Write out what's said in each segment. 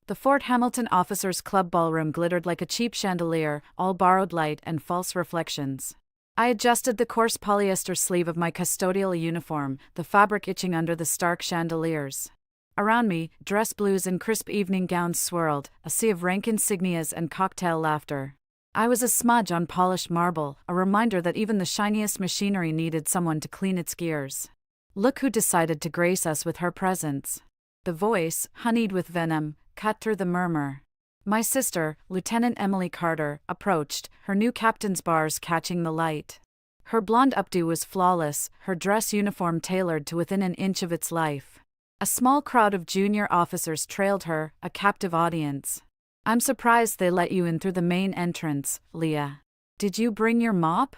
The Fort Hamilton Officers Club ballroom glittered like a cheap chandelier, all borrowed light and false reflections. I adjusted the coarse polyester sleeve of my custodial uniform, the fabric itching under the stark chandeliers. Around me, dress blues and crisp evening gowns swirled, a sea of rank insignias and cocktail laughter. I was a smudge on polished marble, a reminder that even the shiniest machinery needed someone to clean its gears. Look who decided to grace us with her presence. The voice, honeyed with venom, cut through the murmur. My sister, Lieutenant Emily Carter, approached, her new captain's bars catching the light. Her blonde updo was flawless, her dress uniform tailored to within an inch of its life. A small crowd of junior officers trailed her, a captive audience. "I'm surprised they let you in through the main entrance, Leah. Did you bring your mop?"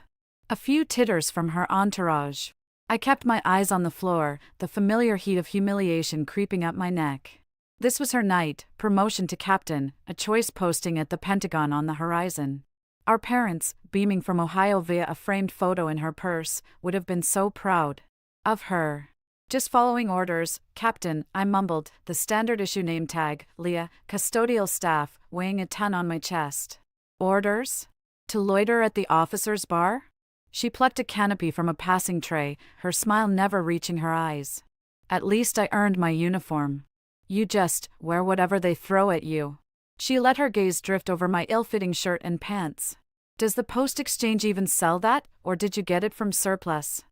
A few titters from her entourage. I kept my eyes on the floor, the familiar heat of humiliation creeping up my neck. This was her night, promotion to captain, a choice posting at the Pentagon on the horizon. Our parents, beaming from Ohio via a framed photo in her purse, would have been so proud of her. "Just following orders, Captain," I mumbled, the standard issue name tag, Leah, custodial staff, weighing a ton on my chest. "Orders? To loiter at the officers' bar?" She plucked a canopy from a passing tray, her smile never reaching her eyes. "At least I earned my uniform. You just wear whatever they throw at you." She let her gaze drift over my ill-fitting shirt and pants. "Does the Post Exchange even sell that, or did you get it from surplus?"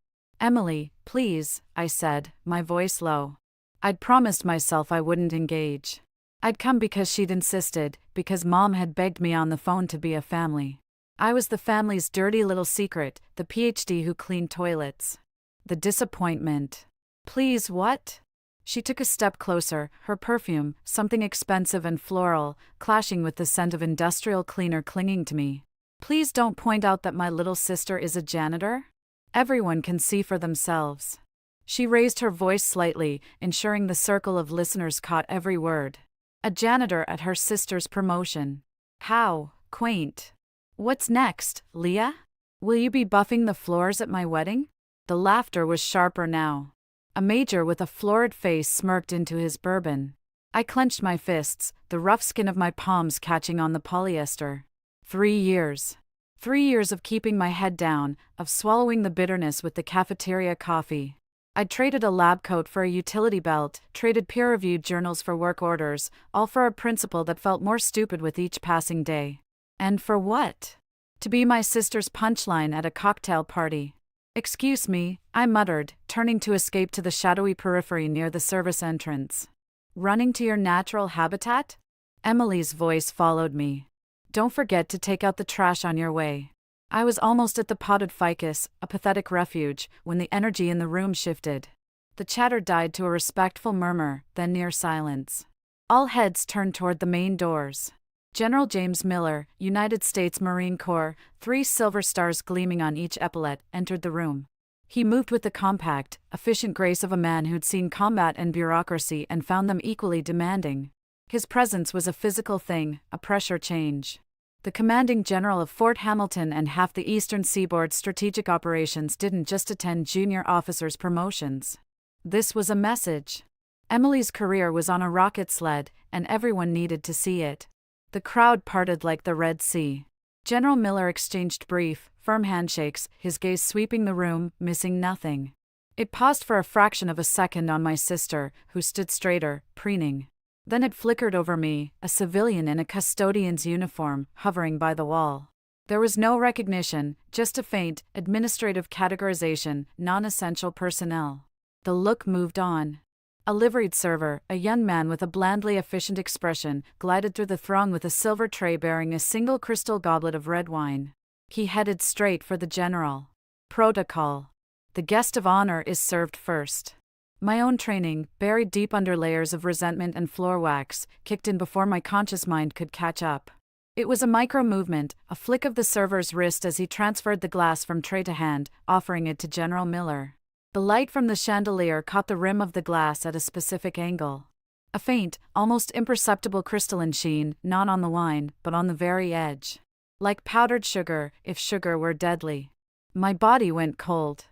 "Emily, please," I said, my voice low. I'd promised myself I wouldn't engage. I'd come because she'd insisted, because Mom had begged me on the phone to be a family. I was the family's dirty little secret, the PhD who cleaned toilets. The disappointment. "Please, what?" She took a step closer, her perfume, something expensive and floral, clashing with the scent of industrial cleaner clinging to me. "Please don't point out that my little sister is a janitor. Everyone can see for themselves." She raised her voice slightly, ensuring the circle of listeners caught every word. "A janitor at her sister's promotion. How quaint. What's next, Leah? Will you be buffing the floors at my wedding?" The laughter was sharper now. A major with a florid face smirked into his bourbon. I clenched my fists, the rough skin of my palms catching on the polyester. 3 years. 3 years of keeping my head down, of swallowing the bitterness with the cafeteria coffee. I'd traded a lab coat for a utility belt, traded peer-reviewed journals for work orders, all for a principle that felt more stupid with each passing day. And for what? To be my sister's punchline at a cocktail party. "Excuse me," I muttered, turning to escape to the shadowy periphery near the service entrance. "Running to your natural habitat?" Emily's voice followed me. "Don't forget to take out the trash on your way." I was almost at the potted ficus, a pathetic refuge, when the energy in the room shifted. The chatter died to a respectful murmur, then near silence. All heads turned toward the main doors. General James Miller, United States Marine Corps, 3 silver stars gleaming on each epaulette, entered the room. He moved with the compact, efficient grace of a man who'd seen combat and bureaucracy and found them equally demanding. His presence was a physical thing, a pressure change. The commanding general of Fort Hamilton and half the Eastern Seaboard's strategic operations didn't just attend junior officers' promotions. This was a message. Emily's career was on a rocket sled, and everyone needed to see it. The crowd parted like the Red Sea. General Miller exchanged brief, firm handshakes, his gaze sweeping the room, missing nothing. It paused for a fraction of a second on my sister, who stood straighter, preening. Then it flickered over me, a civilian in a custodian's uniform, hovering by the wall. There was no recognition, just a faint, administrative categorization, non-essential personnel. The look moved on. A liveried server, a young man with a blandly efficient expression, glided through the throng with a silver tray bearing a single crystal goblet of red wine. He headed straight for the general. Protocol. The guest of honor is served first. My own training, buried deep under layers of resentment and floor wax, kicked in before my conscious mind could catch up. It was a micro-movement, a flick of the server's wrist as he transferred the glass from tray to hand, offering it to General Miller. The light from the chandelier caught the rim of the glass at a specific angle. A faint, almost imperceptible crystalline sheen, not on the wine, but on the very edge. Like powdered sugar, if sugar were deadly. My body went cold.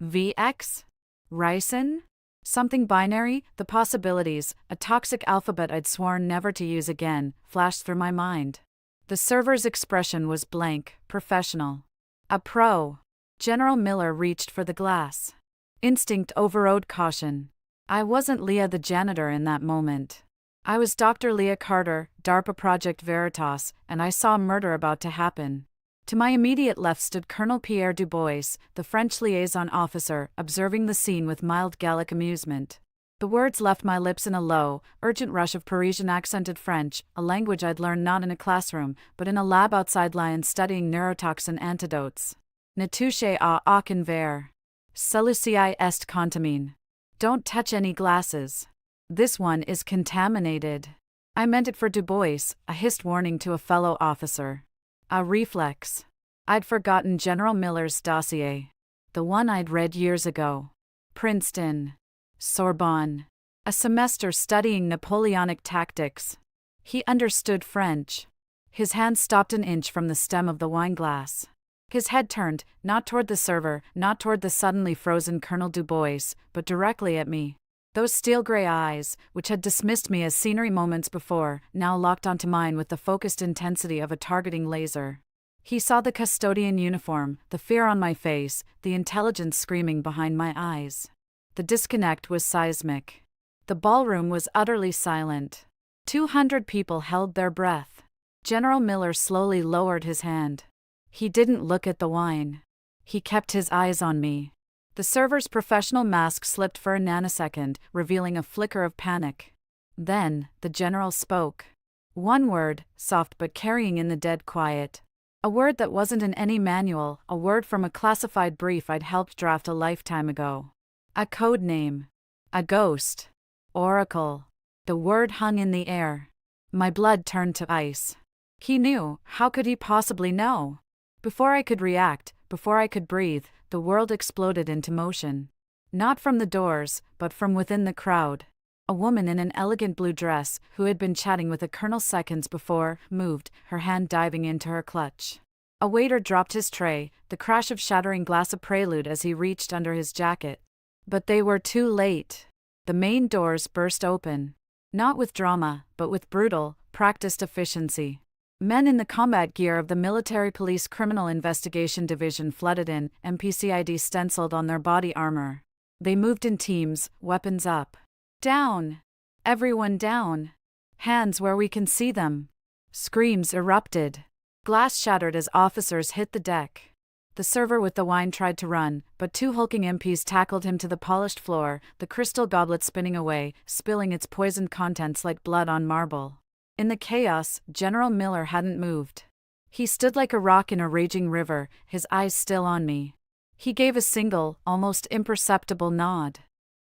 VX? Ricin? Something binary, the possibilities, a toxic alphabet I'd sworn never to use again, flashed through my mind. The server's expression was blank, professional. A pro. General Miller reached for the glass. Instinct overrode caution. I wasn't Leah the janitor in that moment. I was Dr. Leah Carter, DARPA Project Veritas, and I saw murder about to happen. To my immediate left stood Colonel Pierre Dubois, the French liaison officer, observing the scene with mild Gallic amusement. The words left my lips in a low, urgent rush of Parisian-accented French, a language I'd learned not in a classroom, but in a lab outside Lyon studying neurotoxin antidotes. Ne touchez à aucun verre. Celui-ci est contamine. Don't touch any glasses. This one is contaminated. I meant it for Dubois, a hissed warning to a fellow officer. A reflex. I'd forgotten General Miller's dossier. The one I'd read years ago. Princeton. Sorbonne. A semester studying Napoleonic tactics. He understood French. His hand stopped an inch from the stem of the wineglass. His head turned, not toward the server, not toward the suddenly frozen Colonel Dubois, but directly at me. Those steel-gray eyes, which had dismissed me as scenery moments before, now locked onto mine with the focused intensity of a targeting laser. He saw the custodian uniform, the fear on my face, the intelligence screaming behind my eyes. The disconnect was seismic. The ballroom was utterly silent. 200 people held their breath. General Miller slowly lowered his hand. He didn't look at the wine. He kept his eyes on me. The server's professional mask slipped for a nanosecond, revealing a flicker of panic. Then, the general spoke. One word, soft but carrying in the dead quiet. A word that wasn't in any manual, a word from a classified brief I'd helped draft a lifetime ago. A code name. A ghost. Oracle. The word hung in the air. My blood turned to ice. He knew. How could he possibly know? Before I could react, before I could breathe, the world exploded into motion. Not from the doors, but from within the crowd. A woman in an elegant blue dress, who had been chatting with a colonel seconds before, moved, her hand diving into her clutch. A waiter dropped his tray, the crash of shattering glass a prelude as he reached under his jacket. But they were too late. The main doors burst open. Not with drama, but with brutal, practiced efficiency. Men in the combat gear of the Military Police Criminal Investigation Division flooded in, MPCID stenciled on their body armor. They moved in teams, weapons up. Down! Everyone down! Hands where we can see them! Screams erupted. Glass shattered as officers hit the deck. The server with the wine tried to run, but two hulking MPs tackled him to the polished floor, the crystal goblet spinning away, spilling its poisoned contents like blood on marble. In the chaos, General Miller hadn't moved. He stood like a rock in a raging river, his eyes still on me. He gave a single, almost imperceptible nod.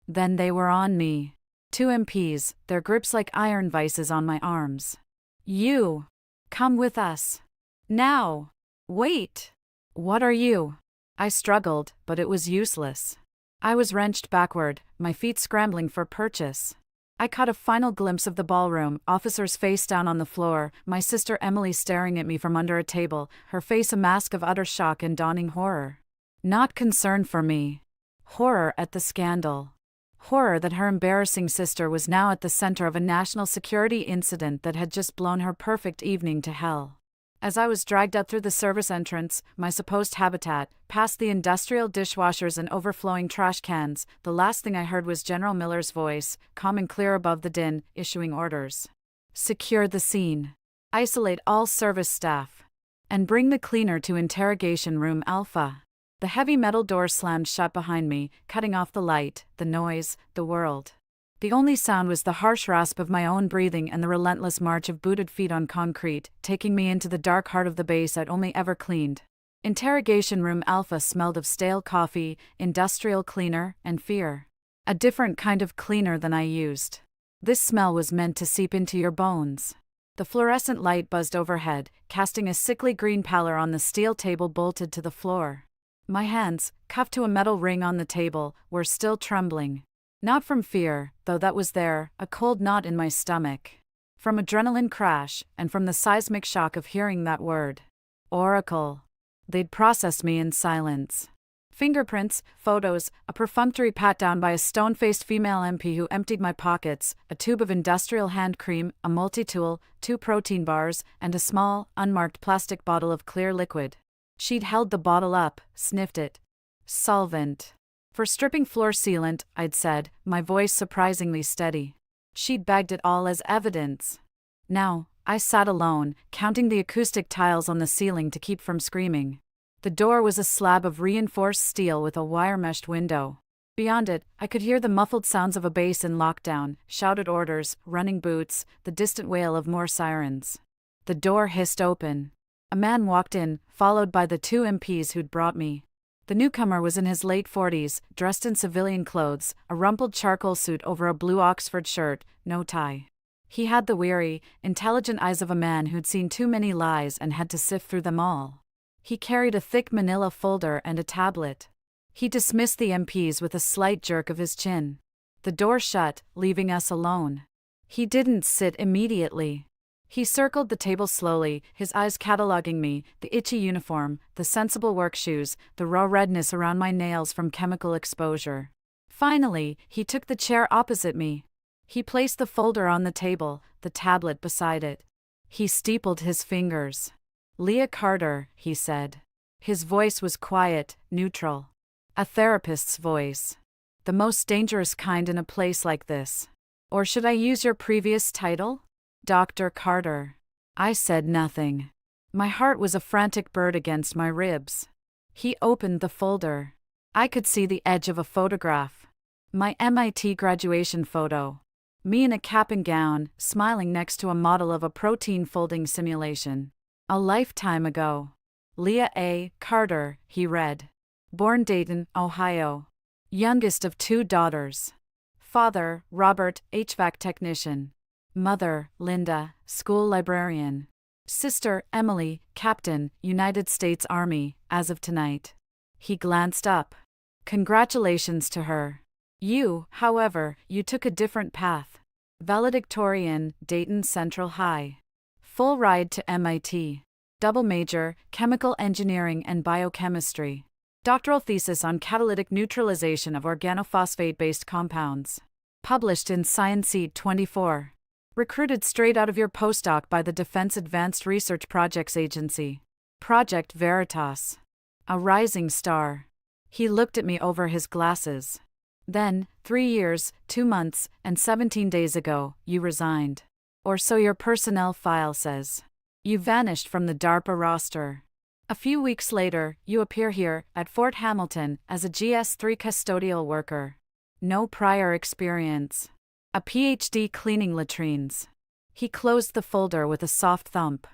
Then they were on me. Two MPs, their grips like iron vices on my arms. You! Come with us. Now! Wait! What are you? I struggled, but it was useless. I was wrenched backward, my feet scrambling for purchase. I caught a final glimpse of the ballroom, officers face down on the floor, my sister Emily staring at me from under a table, her face a mask of utter shock and dawning horror. Not concern for me. Horror at the scandal. Horror that her embarrassing sister was now at the center of a national security incident that had just blown her perfect evening to hell. As I was dragged out through the service entrance, my supposed habitat, past the industrial dishwashers and overflowing trash cans, the last thing I heard was General Miller's voice, calm and clear above the din, issuing orders. Secure the scene. Isolate all service staff. And bring the cleaner to interrogation room Alpha. The heavy metal door slammed shut behind me, cutting off the light, the noise, the world. The only sound was the harsh rasp of my own breathing and the relentless march of booted feet on concrete, taking me into the dark heart of the base I'd only ever cleaned. Interrogation room Alpha smelled of stale coffee, industrial cleaner, and fear. A different kind of cleaner than I used. This smell was meant to seep into your bones. The fluorescent light buzzed overhead, casting a sickly green pallor on the steel table bolted to the floor. My hands, cuffed to a metal ring on the table, were still trembling. Not from fear, though that was there, a cold knot in my stomach. From adrenaline crash, and from the seismic shock of hearing that word. Oracle. They'd processed me in silence. Fingerprints, photos, a perfunctory pat-down by a stone-faced female MP who emptied my pockets, a tube of industrial hand cream, a multi-tool, 2 protein bars, and a small, unmarked plastic bottle of clear liquid. She'd held the bottle up, sniffed it. Solvent. For stripping floor sealant, I'd said, my voice surprisingly steady. She'd bagged it all as evidence. Now, I sat alone, counting the acoustic tiles on the ceiling to keep from screaming. The door was a slab of reinforced steel with a wire-meshed window. Beyond it, I could hear the muffled sounds of a base in lockdown, shouted orders, running boots, the distant wail of more sirens. The door hissed open. A man walked in, followed by the 2 MPs who'd brought me. The newcomer was in his late 40s, dressed in civilian clothes, a rumpled charcoal suit over a blue Oxford shirt, no tie. He had the weary, intelligent eyes of a man who'd seen too many lies and had to sift through them all. He carried a thick manila folder and a tablet. He dismissed the MPs with a slight jerk of his chin. The door shut, leaving us alone. He didn't sit immediately. He circled the table slowly, his eyes cataloging me, the itchy uniform, the sensible work shoes, the raw redness around my nails from chemical exposure. Finally, he took the chair opposite me. He placed the folder on the table, the tablet beside it. He steepled his fingers. "Leah Carter," he said. His voice was quiet, neutral. A therapist's voice. The most dangerous kind in a place like this. Or should I use your previous title? Dr. Carter. I said nothing. My heart was a frantic bird against my ribs. He opened the folder. I could see the edge of a photograph. My MIT graduation photo. Me in a cap and gown, smiling next to a model of a protein folding simulation. A lifetime ago. Leah A. Carter, he read. Born Dayton, Ohio. Youngest of 2 daughters. Father, Robert, HVAC technician. Mother, Linda, school librarian. Sister, Emily, Captain, United States Army, as of tonight. He glanced up. Congratulations to her. You, however, you took a different path. Valedictorian, Dayton Central High. Full ride to MIT. Double major, chemical engineering and biochemistry. Doctoral thesis on catalytic neutralization of organophosphate-based compounds. Published in Science 24. Recruited straight out of your postdoc by the Defense Advanced Research Projects Agency. Project Veritas. A rising star. He looked at me over his glasses. Then, 3 years, 2 months, and 17 days ago, you resigned. Or so your personnel file says. You vanished from the DARPA roster. A few weeks later, you appear here, at Fort Hamilton, as a GS-3 custodial worker. No prior experience. A PhD cleaning latrines. He closed the folder with a soft thump.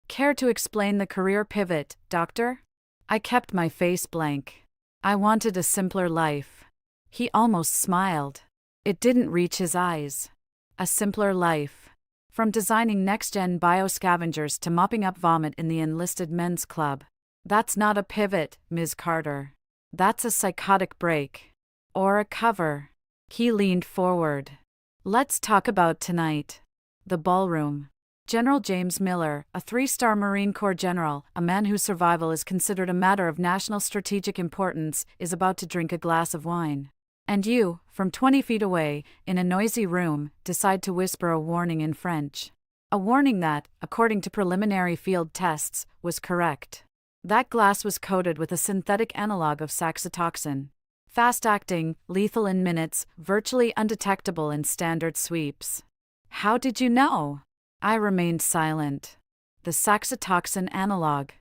Care to explain the career pivot, doctor? I kept my face blank. I wanted a simpler life. He almost smiled. It didn't reach his eyes. A simpler life. From designing next-gen bioscavengers to mopping up vomit in the enlisted men's club. That's not a pivot, Ms. Carter. That's a psychotic break. Or a cover. He leaned forward. Let's talk about tonight. The ballroom. General James Miller, a 3-star Marine Corps general, a man whose survival is considered a matter of national strategic importance, is about to drink a glass of wine. And you, from 20 feet away, in a noisy room, decide to whisper a warning in French. A warning that, according to preliminary field tests, was correct. That glass was coated with a synthetic analog of saxitoxin. Fast-acting, lethal in minutes, virtually undetectable in standard sweeps. How did you know? I remained silent. The saxitoxin analog.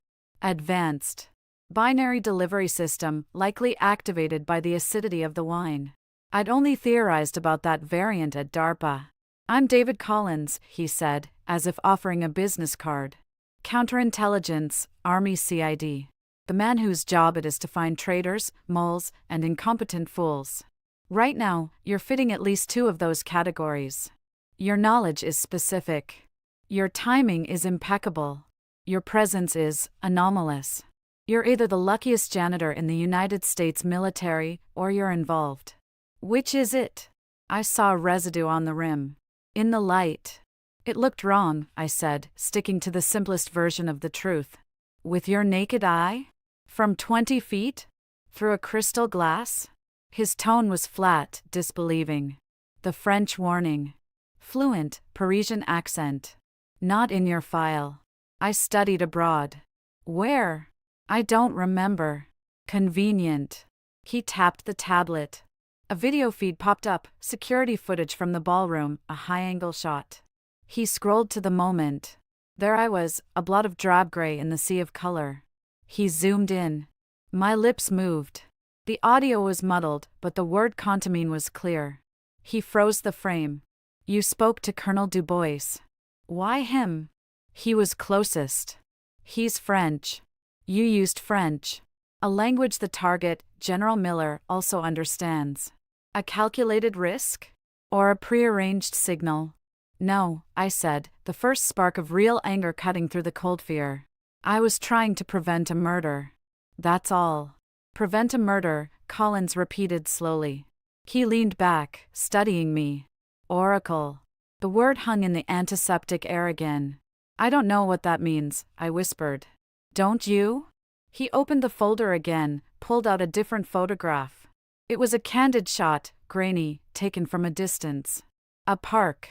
Advanced. Binary delivery system, likely activated by the acidity of the wine. I'd only theorized about that variant at DARPA. I'm David Collins, he said, as if offering a business card. Counterintelligence, Army CID. The man whose job it is to find traitors, moles, and incompetent fools. Right now, you're fitting at least 2 of those categories. Your knowledge is specific. Your timing is impeccable. Your presence is anomalous. You're either the luckiest janitor in the United States military, or you're involved. Which is it? I saw residue on the rim. In the light. It looked wrong, I said, sticking to the simplest version of the truth. With your naked eye? From 20 feet? Through a crystal glass? His tone was flat, disbelieving. The French warning. Fluent, Parisian accent. Not in your file. I studied abroad. Where? I don't remember. Convenient. He tapped the tablet. A video feed popped up, security footage from the ballroom, a high-angle shot. He scrolled to the moment. There I was, a blot of drab gray in the sea of color. He zoomed in. My lips moved. The audio was muddled, but the word contamine was clear. He froze the frame. You spoke to Colonel Du Bois. Why him? He was closest. He's French. You used French. A language the target, General Miller, also understands. A calculated risk? Or a prearranged signal? No, I said, the first spark of real anger cutting through the cold fear. I was trying to prevent a murder. That's all. Prevent a murder, Collins repeated slowly. He leaned back, studying me. Oracle. The word hung in the antiseptic air again. I don't know what that means, I whispered. Don't you? He opened the folder again, pulled out a different photograph. It was a candid shot, grainy, taken from a distance. A park.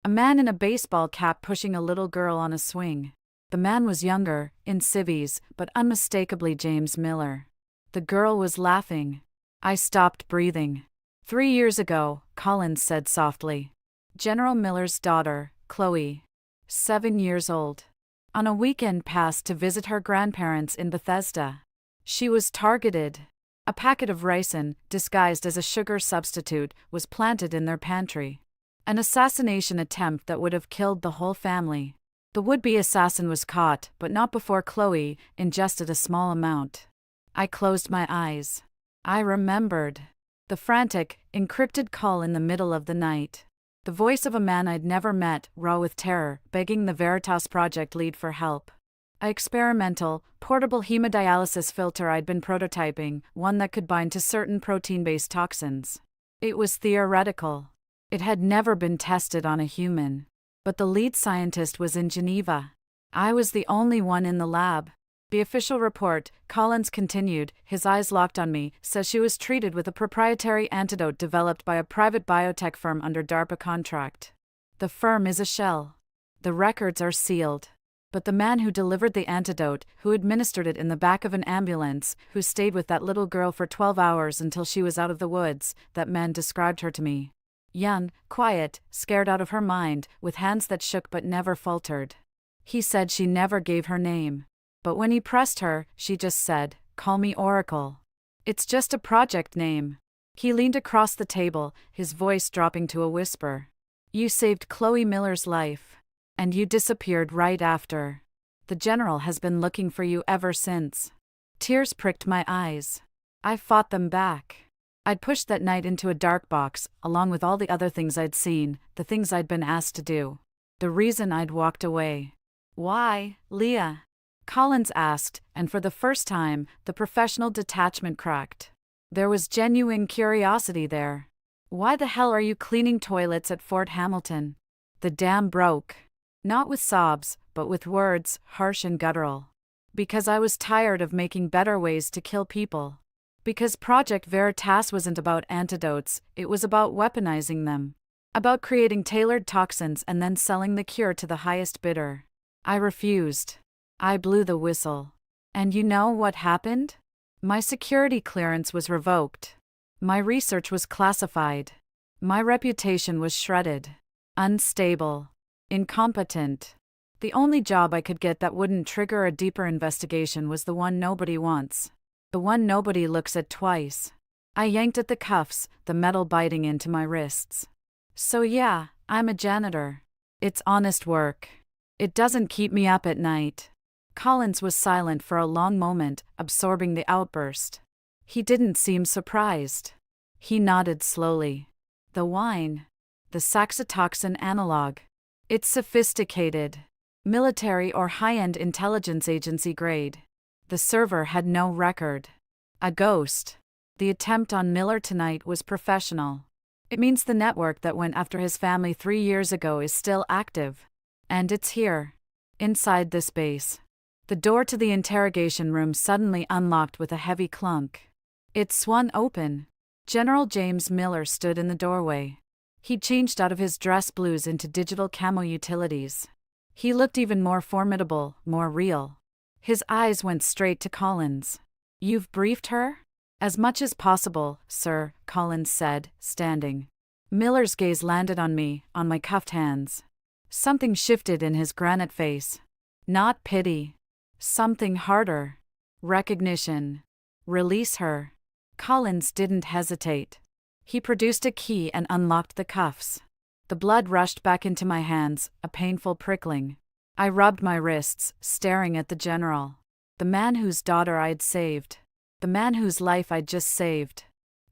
A man in a baseball cap pushing a little girl on a swing. The man was younger, in civvies, but unmistakably James Miller. The girl was laughing. I stopped breathing. 3 years ago, Collins said softly. General Miller's daughter, Chloe. 7 years old. On a weekend pass to visit her grandparents in Bethesda. She was targeted. A packet of ricin, disguised as a sugar substitute, was planted in their pantry. An assassination attempt that would have killed the whole family. The would-be assassin was caught, but not before Chloe ingested a small amount. I closed my eyes. I remembered. The frantic, encrypted call in the middle of the night. The voice of a man I'd never met, raw with terror, begging the Veritas Project lead for help. A experimental, portable hemodialysis filter I'd been prototyping, one that could bind to certain protein-based toxins. It was theoretical. It had never been tested on a human. But the lead scientist was in Geneva. I was the only one in the lab. The official report, Collins continued, his eyes locked on me, says she was treated with a proprietary antidote developed by a private biotech firm under DARPA contract. The firm is a shell. The records are sealed. But the man who delivered the antidote, who administered it in the back of an ambulance, who stayed with that little girl for 12 hours until she was out of the woods, that man described her to me. Young, quiet, scared out of her mind, with hands that shook but never faltered. He said she never gave her name. But when he pressed her, she just said, "Call me Oracle. It's just a project name." He leaned across the table, his voice dropping to a whisper. You saved Chloe Miller's life. And you disappeared right after. The general has been looking for you ever since. Tears pricked my eyes. I fought them back. I'd pushed that night into a dark box, along with all the other things I'd seen, the things I'd been asked to do. The reason I'd walked away. Why, Leah? Collins asked, and for the first time, the professional detachment cracked. There was genuine curiosity there. Why the hell are you cleaning toilets at Fort Hamilton? The dam broke. Not with sobs, but with words, harsh and guttural. Because I was tired of making better ways to kill people. Because Project Veritas wasn't about antidotes, it was about weaponizing them. About creating tailored toxins and then selling the cure to the highest bidder. I refused. I blew the whistle. And you know what happened? My security clearance was revoked. My research was classified. My reputation was shredded. Unstable. Incompetent. The only job I could get that wouldn't trigger a deeper investigation was the one nobody wants. The one nobody looks at twice. I yanked at the cuffs, the metal biting into my wrists. So yeah, I'm a janitor. It's honest work. It doesn't keep me up at night. Collins was silent for a long moment, absorbing the outburst. He didn't seem surprised. He nodded slowly. The wine. The saxitoxin analog. It's sophisticated. Military or high-end intelligence agency grade. The server had no record. A ghost. The attempt on Miller tonight was professional. It means the network that went after his family 3 years ago is still active. And it's here. Inside this base. The door to the interrogation room suddenly unlocked with a heavy clunk. It swung open. General James Miller stood in the doorway. He'd changed out of his dress blues into digital camo utilities. He looked even more formidable, more real. His eyes went straight to Collins. "You've briefed her?" "As much as possible, sir," Collins said, standing. Miller's gaze landed on me, on my cuffed hands. Something shifted in his granite face. Not pity. Something harder. Recognition. "Release her." Collins didn't hesitate. He produced a key and unlocked the cuffs. The blood rushed back into my hands, a painful prickling. I rubbed my wrists, staring at the general. The man whose daughter I'd saved. The man whose life I'd just saved.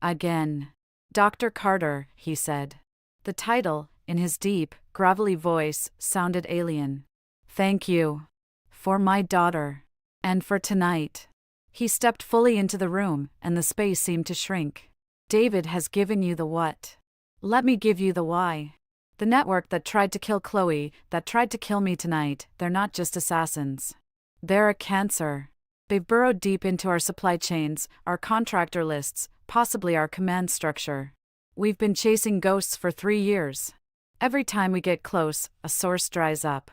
Again. "Dr. Carter," he said. The title, in his deep, gravelly voice, sounded alien. "Thank you. For my daughter. And for tonight." He stepped fully into the room, and the space seemed to shrink. "David has given you the what. Let me give you the why. The network that tried to kill Chloe, that tried to kill me tonight, they're not just assassins. They're a cancer. They've burrowed deep into our supply chains, our contractor lists, possibly our command structure. We've been chasing ghosts for 3 years. Every time we get close, a source dries up.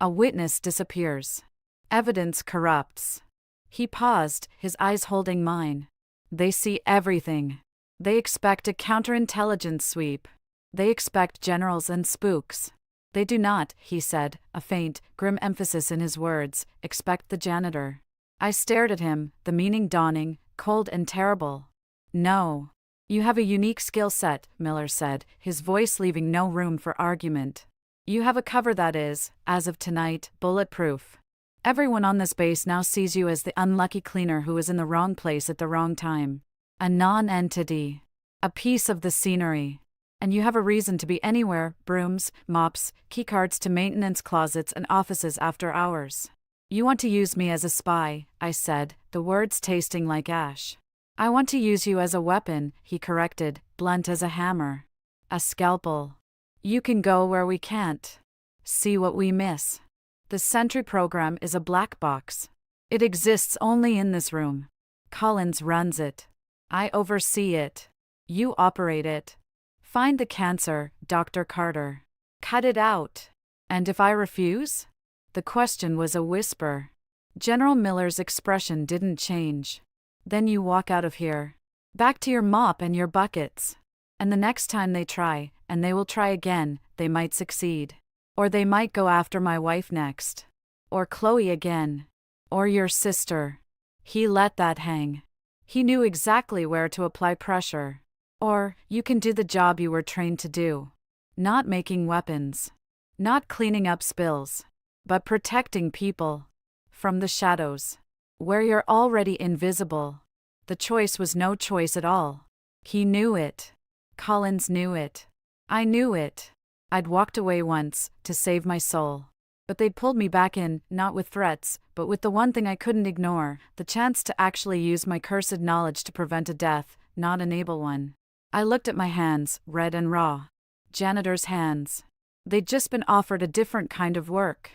A witness disappears. Evidence corrupts." He paused, his eyes holding mine. "They see everything. They expect a counterintelligence sweep. They expect generals and spooks. They do not," he said, a faint, grim emphasis in his words, "expect the janitor." I stared at him, the meaning dawning, cold and terrible. "No. You have a unique skill set," Miller said, his voice leaving no room for argument. "You have a cover that is, as of tonight, bulletproof. Everyone on this base now sees you as the unlucky cleaner who was in the wrong place at the wrong time. A non-entity. A piece of the scenery. And you have a reason to be anywhere: brooms, mops, keycards to maintenance closets and offices after hours. You want to use me as a spy," I said, the words tasting like ash. "I want to use you as a weapon," he corrected, blunt as a hammer. "A scalpel. You can go where we can't. See what we miss. The Sentry program is a black box. It exists only in this room. Collins runs it. I oversee it. You operate it. Find the cancer, Dr. Carter. Cut it out. And if I refuse?" The question was a whisper. General Miller's expression didn't change. "Then you walk out of here. Back to your mop and your buckets. And the next time they try, and they will try again, they might succeed. Or they might go after my wife next. Or Chloe again. Or your sister." He let that hang. He knew exactly where to apply pressure. "Or, you can do the job you were trained to do. Not making weapons. Not cleaning up spills. But protecting people. From the shadows. Where you're already invisible." The choice was no choice at all. He knew it. Collins knew it. I knew it. I'd walked away once, to save my soul. But they'd pulled me back in, not with threats, but with the one thing I couldn't ignore, the chance to actually use my cursed knowledge to prevent a death, not enable one. I looked at my hands, red and raw. Janitor's hands. They'd just been offered a different kind of work.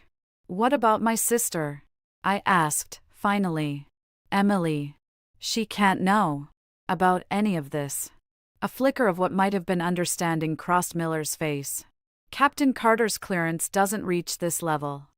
"What about my sister?" I asked, finally. "Emily. She can't know about any of this." A flicker of what might have been understanding crossed Miller's face. "Captain Carter's clearance doesn't reach this level.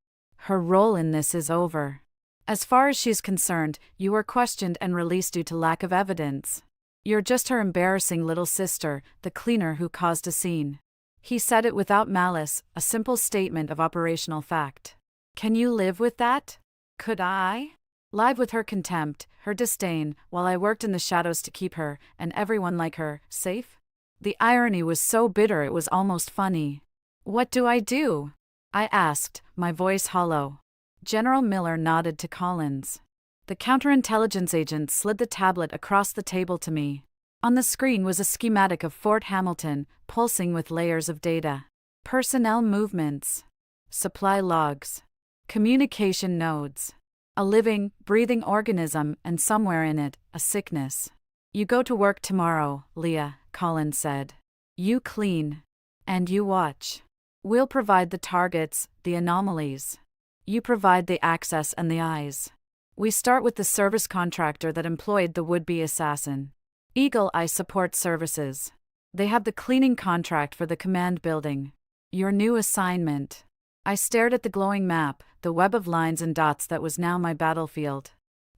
Her role in this is over. As far as she's concerned, you were questioned and released due to lack of evidence. You're just her embarrassing little sister, the cleaner who caused a scene." He said it without malice, a simple statement of operational fact. Can you live with that? Could I? Live with her contempt, her disdain, while I worked in the shadows to keep her, and everyone like her, safe? The irony was so bitter it was almost funny. "What do I do?" I asked, my voice hollow. General Miller nodded to Collins. The counterintelligence agent slid the tablet across the table to me. On the screen was a schematic of Fort Hamilton, pulsing with layers of data. Personnel movements. Supply logs. Communication nodes. A living, breathing organism, and somewhere in it, a sickness. "You go to work tomorrow, Leah," Collins said. "You clean. And you watch. We'll provide the targets, the anomalies. You provide the access and the eyes. We start with the service contractor that employed the would-be assassin. Eagle Eye Support Services. They have the cleaning contract for the command building. Your new assignment. I stared at the glowing map, the web of lines and dots that was now my battlefield.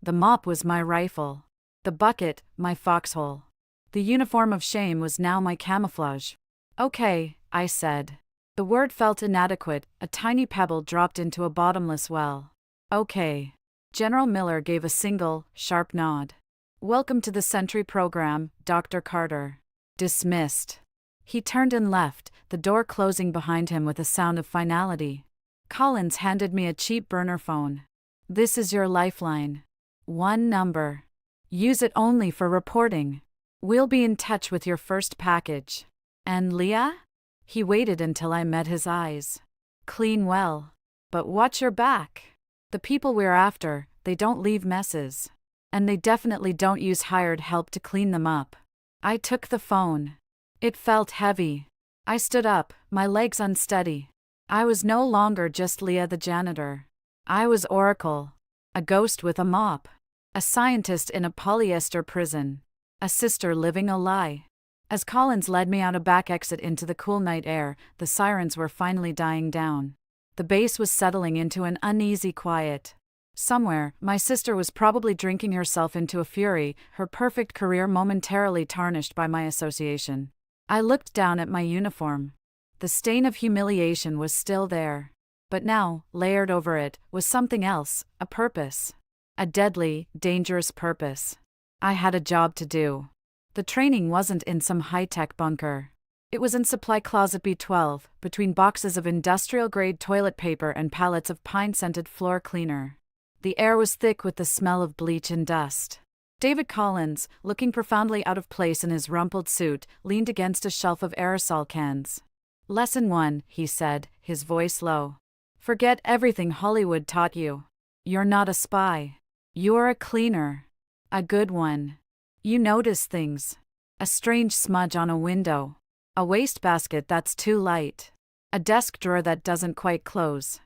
The mop was my rifle. The bucket, my foxhole. The uniform of shame was now my camouflage. Okay, I said. The word felt inadequate, a tiny pebble dropped into a bottomless well. Okay. General Miller gave a single, sharp nod. Welcome to the Sentry Program, Dr. Carter. Dismissed. He turned and left, the door closing behind him with a sound of finality. Collins handed me a cheap burner phone. This is your lifeline. One number. Use it only for reporting. We'll be in touch with your first package. And Leah? He waited until I met his eyes. Clean well. But watch your back. The people we're after, they don't leave messes. And they definitely don't use hired help to clean them up. I took the phone. It felt heavy. I stood up, my legs unsteady. I was no longer just Leah the janitor. I was Oracle. A ghost with a mop. A scientist in a polyester prison. A sister living a lie. As Collins led me out a back exit into the cool night air, the sirens were finally dying down. The base was settling into an uneasy quiet. Somewhere, my sister was probably drinking herself into a fury, her perfect career momentarily tarnished by my association. I looked down at my uniform. The stain of humiliation was still there. But now, layered over it, was something else, a purpose. A deadly, dangerous purpose. I had a job to do. The training wasn't in some high-tech bunker. It was in Supply Closet B12, between boxes of industrial-grade toilet paper and pallets of pine-scented floor cleaner. The air was thick with the smell of bleach and dust. David Collins, looking profoundly out of place in his rumpled suit, leaned against a shelf of aerosol cans. Lesson 1, he said, his voice low. Forget everything Hollywood taught you. You're not a spy. You're a cleaner. A good one. You notice things. A strange smudge on a window. A wastebasket that's too light. A desk drawer that doesn't quite close.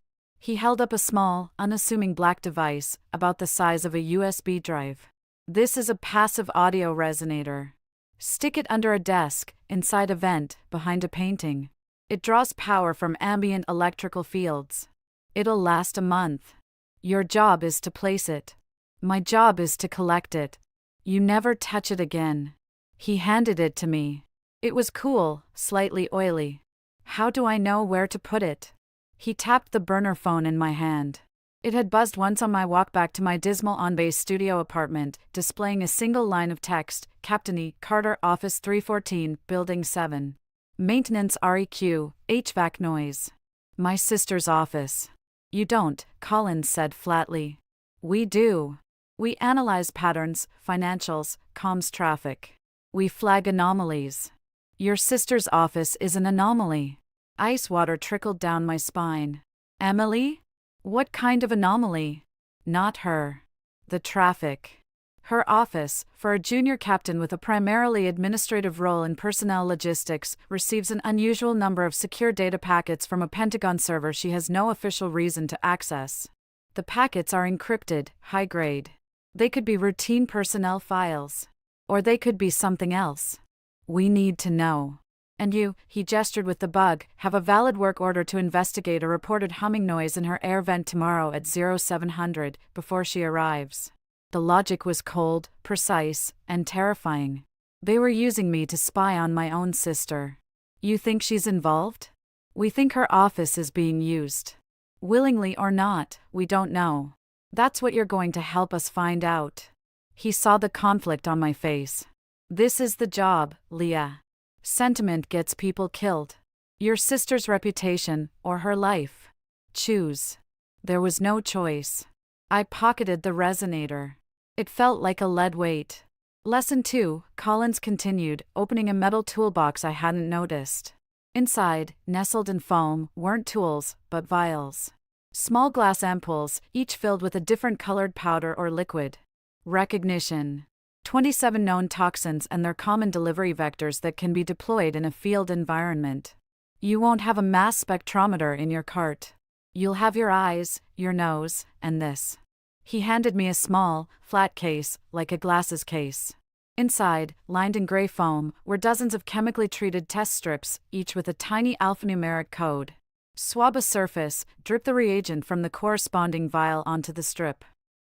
He held up a small, unassuming black device, about the size of a USB drive. This is a passive audio resonator. Stick it under a desk, inside a vent, behind a painting. It draws power from ambient electrical fields. It'll last a month. Your job is to place it. My job is to collect it. You never touch it again. He handed it to me. It was cool, slightly oily. How do I know where to put it? He tapped the burner phone in my hand. It had buzzed once on my walk back to my dismal on-base studio apartment, displaying a single line of text, Captain E. Carter, Office 314, Building 7. Maintenance REQ, HVAC noise. My sister's office. You don't, Collins said flatly. We do. We analyze patterns, financials, comms traffic. We flag anomalies. Your sister's office is an anomaly. Ice water trickled down my spine. Emily? What kind of anomaly? Not her. The traffic. Her office, for a junior captain with a primarily administrative role in personnel logistics, receives an unusual number of secure data packets from a Pentagon server she has no official reason to access. The packets are encrypted, high-grade. They could be routine personnel files. Or they could be something else. We need to know. And you, he gestured with the bug, have a valid work order to investigate a reported humming noise in her air vent tomorrow at 0700, before she arrives. The logic was cold, precise, and terrifying. They were using me to spy on my own sister. You think she's involved? We think her office is being used. Willingly or not, we don't know. That's what you're going to help us find out. He saw the conflict on my face. This is the job, Leah. Sentiment gets people killed. Your sister's reputation, or her life. Choose. There was no choice. I pocketed the resonator. It felt like a lead weight. Lesson 2, Collins continued, opening a metal toolbox I hadn't noticed. Inside, nestled in foam, weren't tools, but vials. Small glass ampoules, each filled with a different colored powder or liquid. Recognition. 27 known toxins and their common delivery vectors that can be deployed in a field environment. You won't have a mass spectrometer in your cart. You'll have your eyes, your nose, and this. He handed me a small, flat case, like a glasses case. Inside, lined in gray foam, were dozens of chemically treated test strips, each with a tiny alphanumeric code. Swab a surface, drip the reagent from the corresponding vial onto the strip.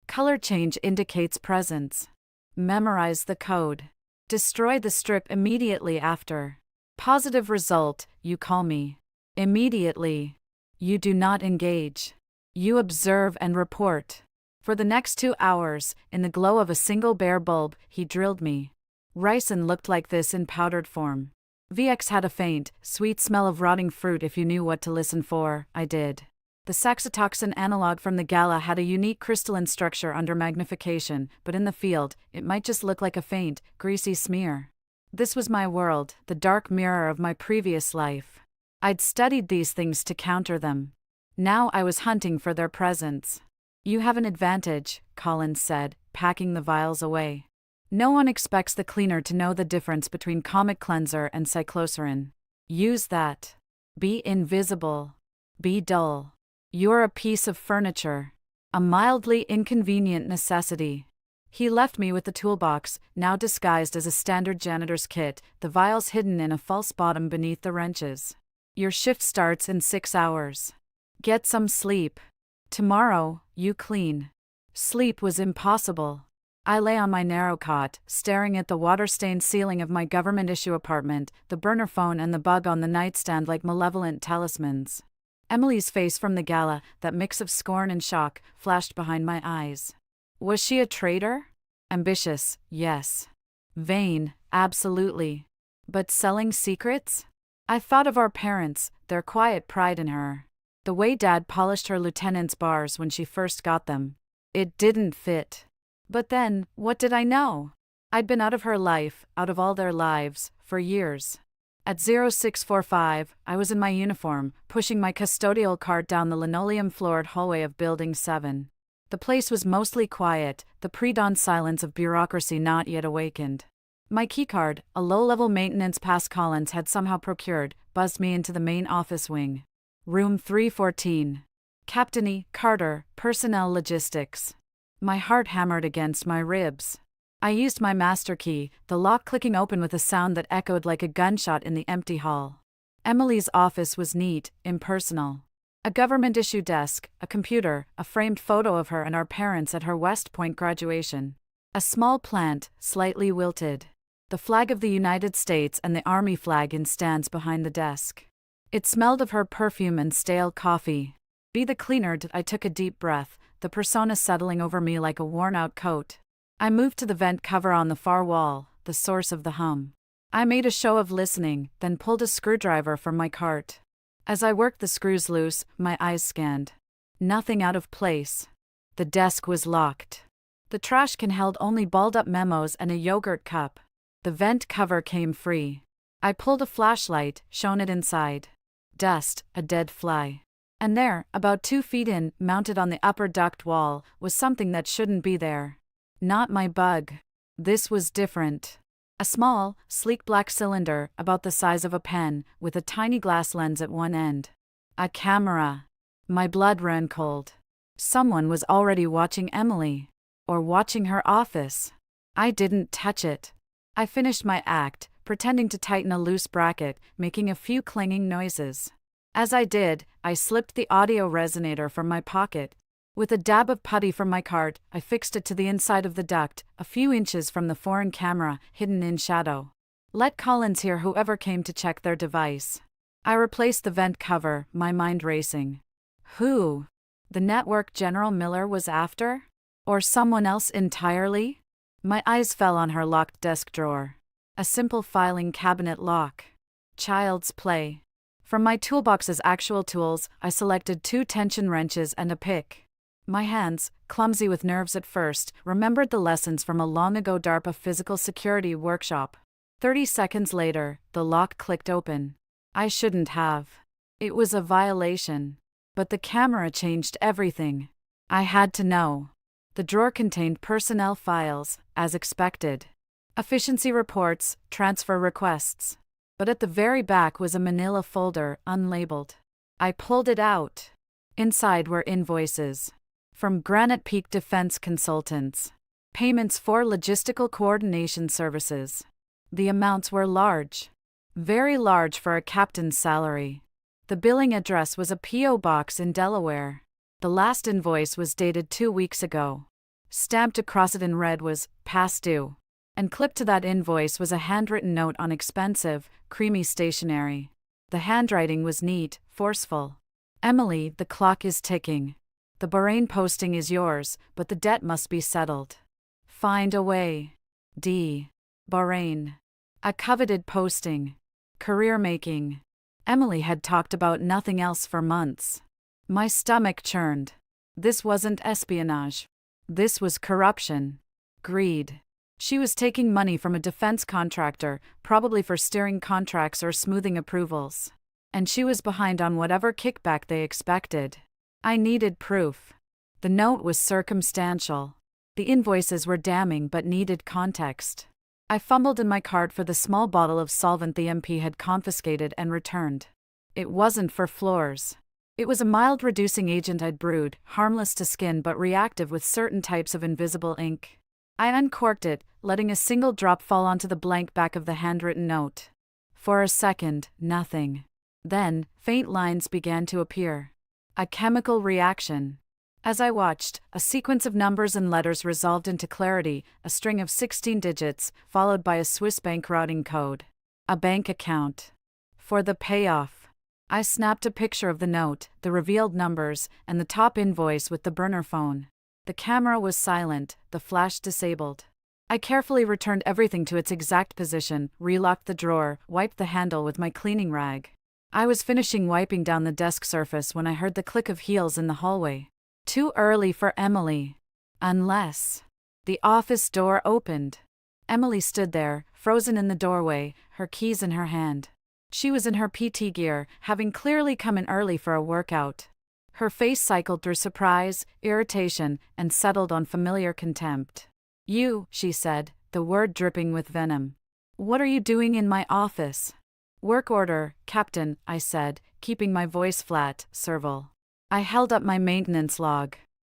Color change indicates presence. Memorize the code. Destroy the strip immediately after. Positive result, you call me. Immediately. You do not engage. You observe and report. For the next 2 hours, in the glow of a single bare bulb, he drilled me. Ricin looked like this in powdered form. VX had a faint, sweet smell of rotting fruit if you knew what to listen for. I did. The saxitoxin analog from the gala had a unique crystalline structure under magnification, but in the field, it might just look like a faint, greasy smear. This was my world, the dark mirror of my previous life. I'd studied these things to counter them. Now I was hunting for their presence. You have an advantage, Collins said, packing the vials away. No one expects the cleaner to know the difference between comic cleanser and cyclocerin. Use that. Be invisible. Be dull. You're a piece of furniture. A mildly inconvenient necessity. He left me with the toolbox, now disguised as a standard janitor's kit, the vials hidden in a false bottom beneath the wrenches. Your shift starts in 6 hours. Get some sleep. Tomorrow, you clean. Sleep was impossible. I lay on my narrow cot, staring at the water-stained ceiling of my government-issue apartment, the burner phone and the bug on the nightstand like malevolent talismans. Emily's face from the gala, that mix of scorn and shock, flashed behind my eyes. Was she a traitor? Ambitious, yes. Vain, absolutely. But selling secrets? I thought of our parents, their quiet pride in her. The way Dad polished her lieutenant's bars when she first got them. It didn't fit. But then, what did I know? I'd been out of her life, out of all their lives, for years. At 0645, I was in my uniform, pushing my custodial cart down the linoleum-floored hallway of Building 7. The place was mostly quiet, the pre-dawn silence of bureaucracy not yet awakened. My keycard, a low-level maintenance pass Collins had somehow procured, buzzed me into the main office wing. Room 314. Captain E. Carter, Personnel Logistics. My heart hammered against my ribs. I used my master key, the lock clicking open with a sound that echoed like a gunshot in the empty hall. Emily's office was neat, impersonal. A government-issue desk, a computer, a framed photo of her and our parents at her West Point graduation. A small plant, slightly wilted. The flag of the United States and the Army flag in stands behind the desk. It smelled of her perfume and stale coffee. Be the cleaner, I took a deep breath, the persona settling over me like a worn-out coat. I moved to the vent cover on the far wall, the source of the hum. I made a show of listening, then pulled a screwdriver from my cart. As I worked the screws loose, my eyes scanned. Nothing out of place. The desk was locked. The trash can held only balled-up memos and a yogurt cup. The vent cover came free. I pulled a flashlight, shone it inside. Dust, a dead fly. And there, about 2 feet in, mounted on the upper duct wall, was something that shouldn't be there. Not my bug. This was different. A small, sleek black cylinder, about the size of a pen, with a tiny glass lens at one end. A camera. My blood ran cold. Someone was already watching Emily. Or watching her office. I didn't touch it. I finished my act, pretending to tighten a loose bracket, making a few clanging noises. As I did, I slipped the audio resonator from my pocket. With a dab of putty from my cart, I fixed it to the inside of the duct, a few inches from the foreign camera, hidden in shadow. Let Collins hear whoever came to check their device. I replaced the vent cover, my mind racing. Who? The network General Miller was after? Or someone else entirely? My eyes fell on her locked desk drawer. A simple filing cabinet lock. Child's play. From my toolbox's actual tools, I selected 2 tension wrenches and a pick. My hands, clumsy with nerves at first, remembered the lessons from a long-ago DARPA physical security workshop. 30 seconds later, the lock clicked open. I shouldn't have. It was a violation. But the camera changed everything. I had to know. The drawer contained personnel files, as expected. Efficiency reports, transfer requests. But at the very back was a manila folder, unlabeled. I pulled it out. Inside were invoices. From Granite Peak Defense Consultants. Payments for logistical coordination services. The amounts were large. Very large for a captain's salary. The billing address was a P.O. box in Delaware. The last invoice was dated 2 weeks ago. Stamped across it in red was "past due." And clipped to that invoice was a handwritten note on expensive, creamy stationery. The handwriting was neat, forceful. "Emily, the clock is ticking. The Bahrain posting is yours, but the debt must be settled. Find a way. D. Bahrain. A coveted posting. Career making." Emily had talked about nothing else for months. My stomach churned. This wasn't espionage. This was corruption. Greed. She was taking money from a defense contractor, probably for steering contracts or smoothing approvals. And she was behind on whatever kickback they expected. I needed proof. The note was circumstantial. The invoices were damning but needed context. I fumbled in my cart for the small bottle of solvent the MP had confiscated and returned. It wasn't for floors. It was a mild reducing agent I'd brewed, harmless to skin but reactive with certain types of invisible ink. I uncorked it, letting a single drop fall onto the blank back of the handwritten note. For a second, nothing. Then, faint lines began to appear. A chemical reaction. As I watched, a sequence of numbers and letters resolved into clarity, a string of 16 digits, followed by a Swiss bank routing code. A bank account. For the payoff. I snapped a picture of the note, the revealed numbers, and the top invoice with the burner phone. The camera was silent, the flash disabled. I carefully returned everything to its exact position, relocked the drawer, wiped the handle with my cleaning rag. I was finishing wiping down the desk surface when I heard the click of heels in the hallway. Too early for Emily. Unless. The office door opened. Emily stood there, frozen in the doorway, her keys in her hand. She was in her PT gear, having clearly come in early for a workout. Her face cycled through surprise, irritation, and settled on familiar contempt. "You," she said, the word dripping with venom. "What are you doing in my office?" "Work order, Captain," I said, keeping my voice flat, servile. I held up my maintenance log.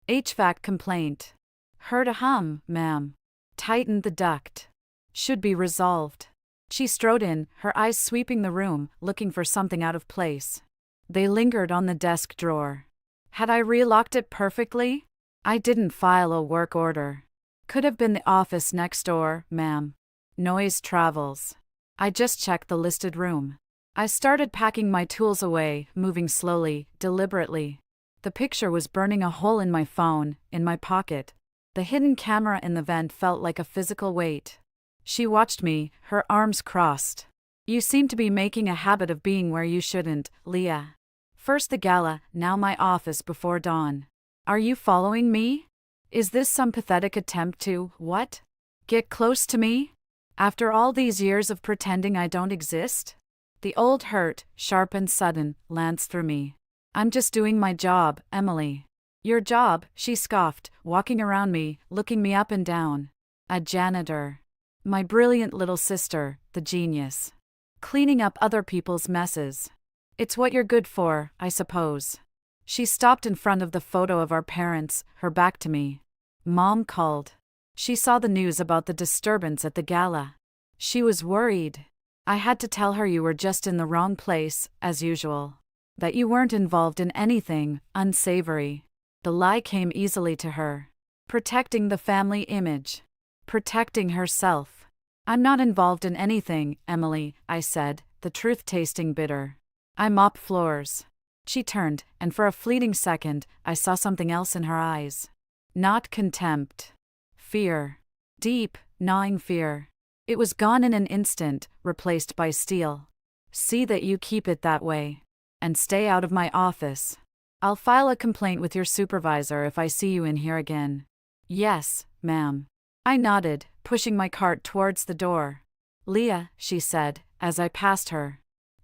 HVAC complaint. Heard a hum, ma'am. Tightened the duct. Should be resolved. She strode in, her eyes sweeping the room, looking for something out of place. They lingered on the desk drawer. Had I relocked it perfectly? I didn't file a work order. Could have been the office next door, ma'am. Noise travels. I just checked the listed room. I started packing my tools away, moving slowly, deliberately. The picture was burning a hole in my phone, in my pocket. The hidden camera in the vent felt like a physical weight. She watched me, her arms crossed. "You seem to be making a habit of being where you shouldn't, Leah. First the gala, now my office before dawn. Are you following me? Is this some pathetic attempt to, what? Get close to me? After all these years of pretending I don't exist?" The old hurt, sharp and sudden, lanced through me. "I'm just doing my job, Emily." "Your job," she scoffed, walking around me, looking me up and down. "A janitor. My brilliant little sister, the genius. Cleaning up other people's messes. It's what you're good for, I suppose." She stopped in front of the photo of our parents, her back to me. Mom called. She saw the news about the disturbance at the gala. She was worried. I had to tell her you were just in the wrong place, as usual. That you weren't involved in anything unsavory. The lie came easily to her. Protecting the family image. Protecting herself. "I'm not involved in anything, Emily," I said, the truth tasting bitter. "I mop floors." She turned, and for a fleeting second, I saw something else in her eyes. Not contempt. Fear. Deep, gnawing fear. It was gone in an instant, replaced by steel. "See that you keep it that way. And stay out of my office. I'll file a complaint with your supervisor if I see you in here again." "Yes, ma'am." I nodded, pushing my cart towards the door. "Leah," she said, as I passed her.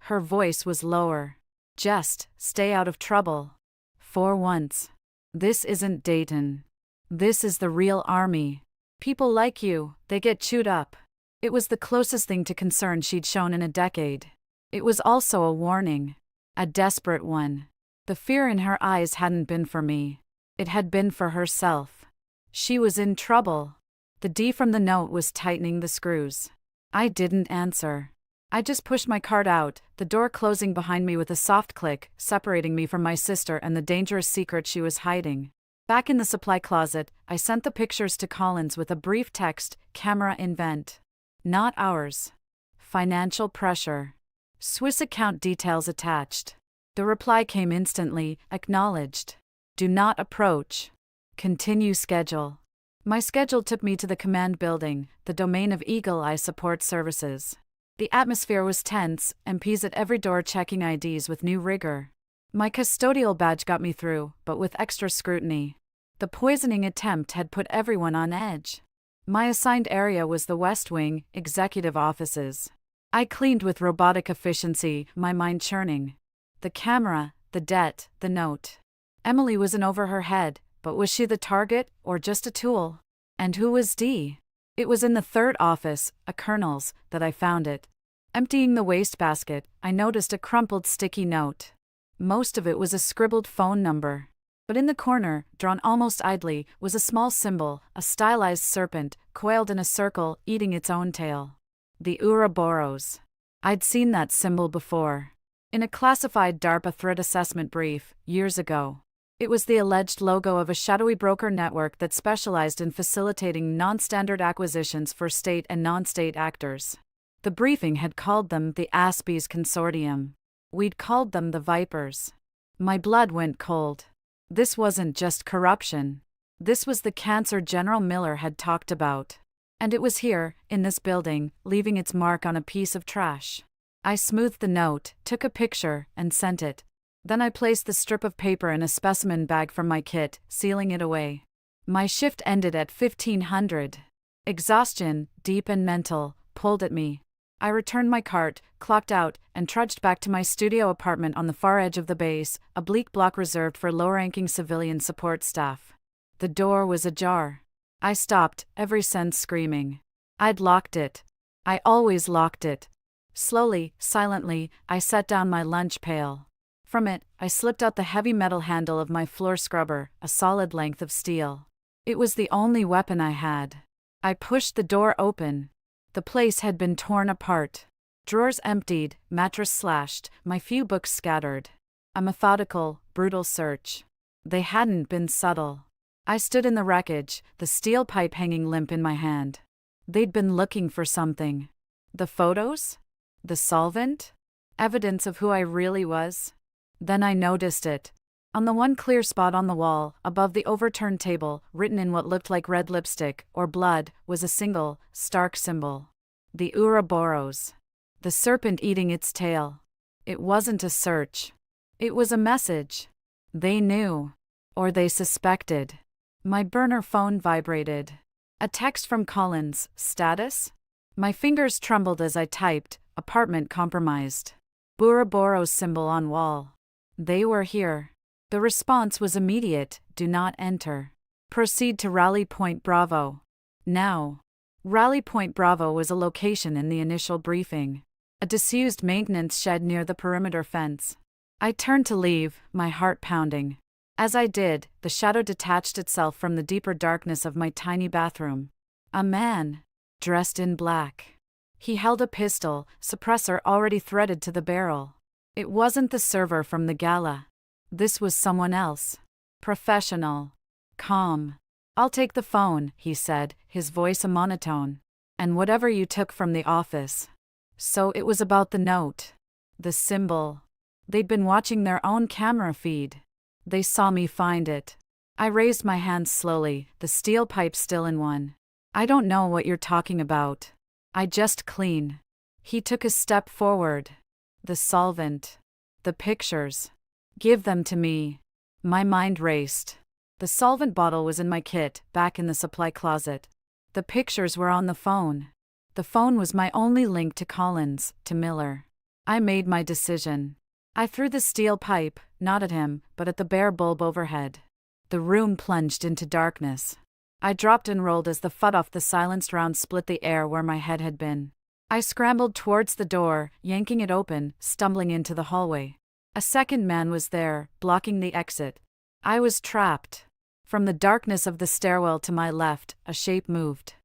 Her voice was lower. "Just stay out of trouble. For once. This isn't Dayton. This is the real army. People like you, they get chewed up." It was the closest thing to concern she'd shown in a decade. It was also a warning. A desperate one. The fear in her eyes hadn't been for me. It had been for herself. She was in trouble. The D from the note was tightening the screws. I didn't answer. I just pushed my cart out, the door closing behind me with a soft click, separating me from my sister and the dangerous secret she was hiding. Back in the supply closet, I sent the pictures to Collins with a brief text, camera invent. Not ours. Financial pressure. Swiss account details attached. The reply came instantly, acknowledged. Do not approach. Continue schedule. My schedule took me to the command building, the domain of Eagle Eye Support Services. The atmosphere was tense, MPs at every door checking IDs with new rigor. My custodial badge got me through, but with extra scrutiny. The poisoning attempt had put everyone on edge. My assigned area was the West Wing, executive offices. I cleaned with robotic efficiency, my mind churning. The camera, the debt, the note. Emily was in over her head, but was she the target, or just a tool? And who was D? It was in the third office, a colonel's, that I found it. Emptying the wastebasket, I noticed a crumpled sticky note. Most of it was a scribbled phone number. But in the corner, drawn almost idly, was a small symbol, a stylized serpent, coiled in a circle, eating its own tail. The Ouroboros. I'd seen that symbol before. In a classified DARPA threat assessment brief, years ago. It was the alleged logo of a shadowy broker network that specialized in facilitating non-standard acquisitions for state and non-state actors. The briefing had called them the Aspies Consortium. We'd called them the Vipers. My blood went cold. This wasn't just corruption. This was the cancer General Miller had talked about. And it was here, in this building, leaving its mark on a piece of trash. I smoothed the note, took a picture, and sent it. Then I placed the strip of paper in a specimen bag from my kit, sealing it away. My shift ended at 1500. Exhaustion, deep and mental, pulled at me. I returned my cart, clocked out, and trudged back to my studio apartment on the far edge of the base, a bleak block reserved for low-ranking civilian support staff. The door was ajar. I stopped, every sense screaming. I'd locked it. I always locked it. Slowly, silently, I set down my lunch pail. From it, I slipped out the heavy metal handle of my floor scrubber, a solid length of steel. It was the only weapon I had. I pushed the door open. The place had been torn apart. Drawers emptied, mattress slashed, my few books scattered. A methodical, brutal search. They hadn't been subtle. I stood in the wreckage, the steel pipe hanging limp in my hand. They'd been looking for something. The photos? The solvent? Evidence of who I really was? Then I noticed it. On the one clear spot on the wall, above the overturned table, written in what looked like red lipstick, or blood, was a single, stark symbol. The Ouroboros. The serpent eating its tail. It wasn't a search. It was a message. They knew. Or they suspected. My burner phone vibrated. A text from Collins, status? My fingers trembled as I typed, apartment compromised. Ouroboros symbol on wall. They were here. The response was immediate, do not enter. Proceed to Rally Point Bravo. Now. Rally Point Bravo was a location in the initial briefing. A disused maintenance shed near the perimeter fence. I turned to leave, my heart pounding. As I did, the shadow detached itself from the deeper darkness of my tiny bathroom. A man. Dressed in black. He held a pistol, suppressor already threaded to the barrel. It wasn't the server from the gala. This was someone else. Professional. Calm. I'll take the phone, he said, his voice a monotone. And whatever you took from the office. So it was about the note. The symbol. They'd been watching their own camera feed. They saw me find it. I raised my hands slowly, the steel pipe still in one. I don't know what you're talking about. I just clean. He took a step forward. The solvent. The pictures. Give them to me. My mind raced. The solvent bottle was in my kit, back in the supply closet. The pictures were on the phone. The phone was my only link to Collins, to Miller. I made my decision. I threw the steel pipe, not at him, but at the bare bulb overhead. The room plunged into darkness. I dropped and rolled as the FUD off the silenced round split the air where my head had been. I scrambled towards the door, yanking it open, stumbling into the hallway. A second man was there, blocking the exit. I was trapped. From the darkness of the stairwell to my left, a shape moved.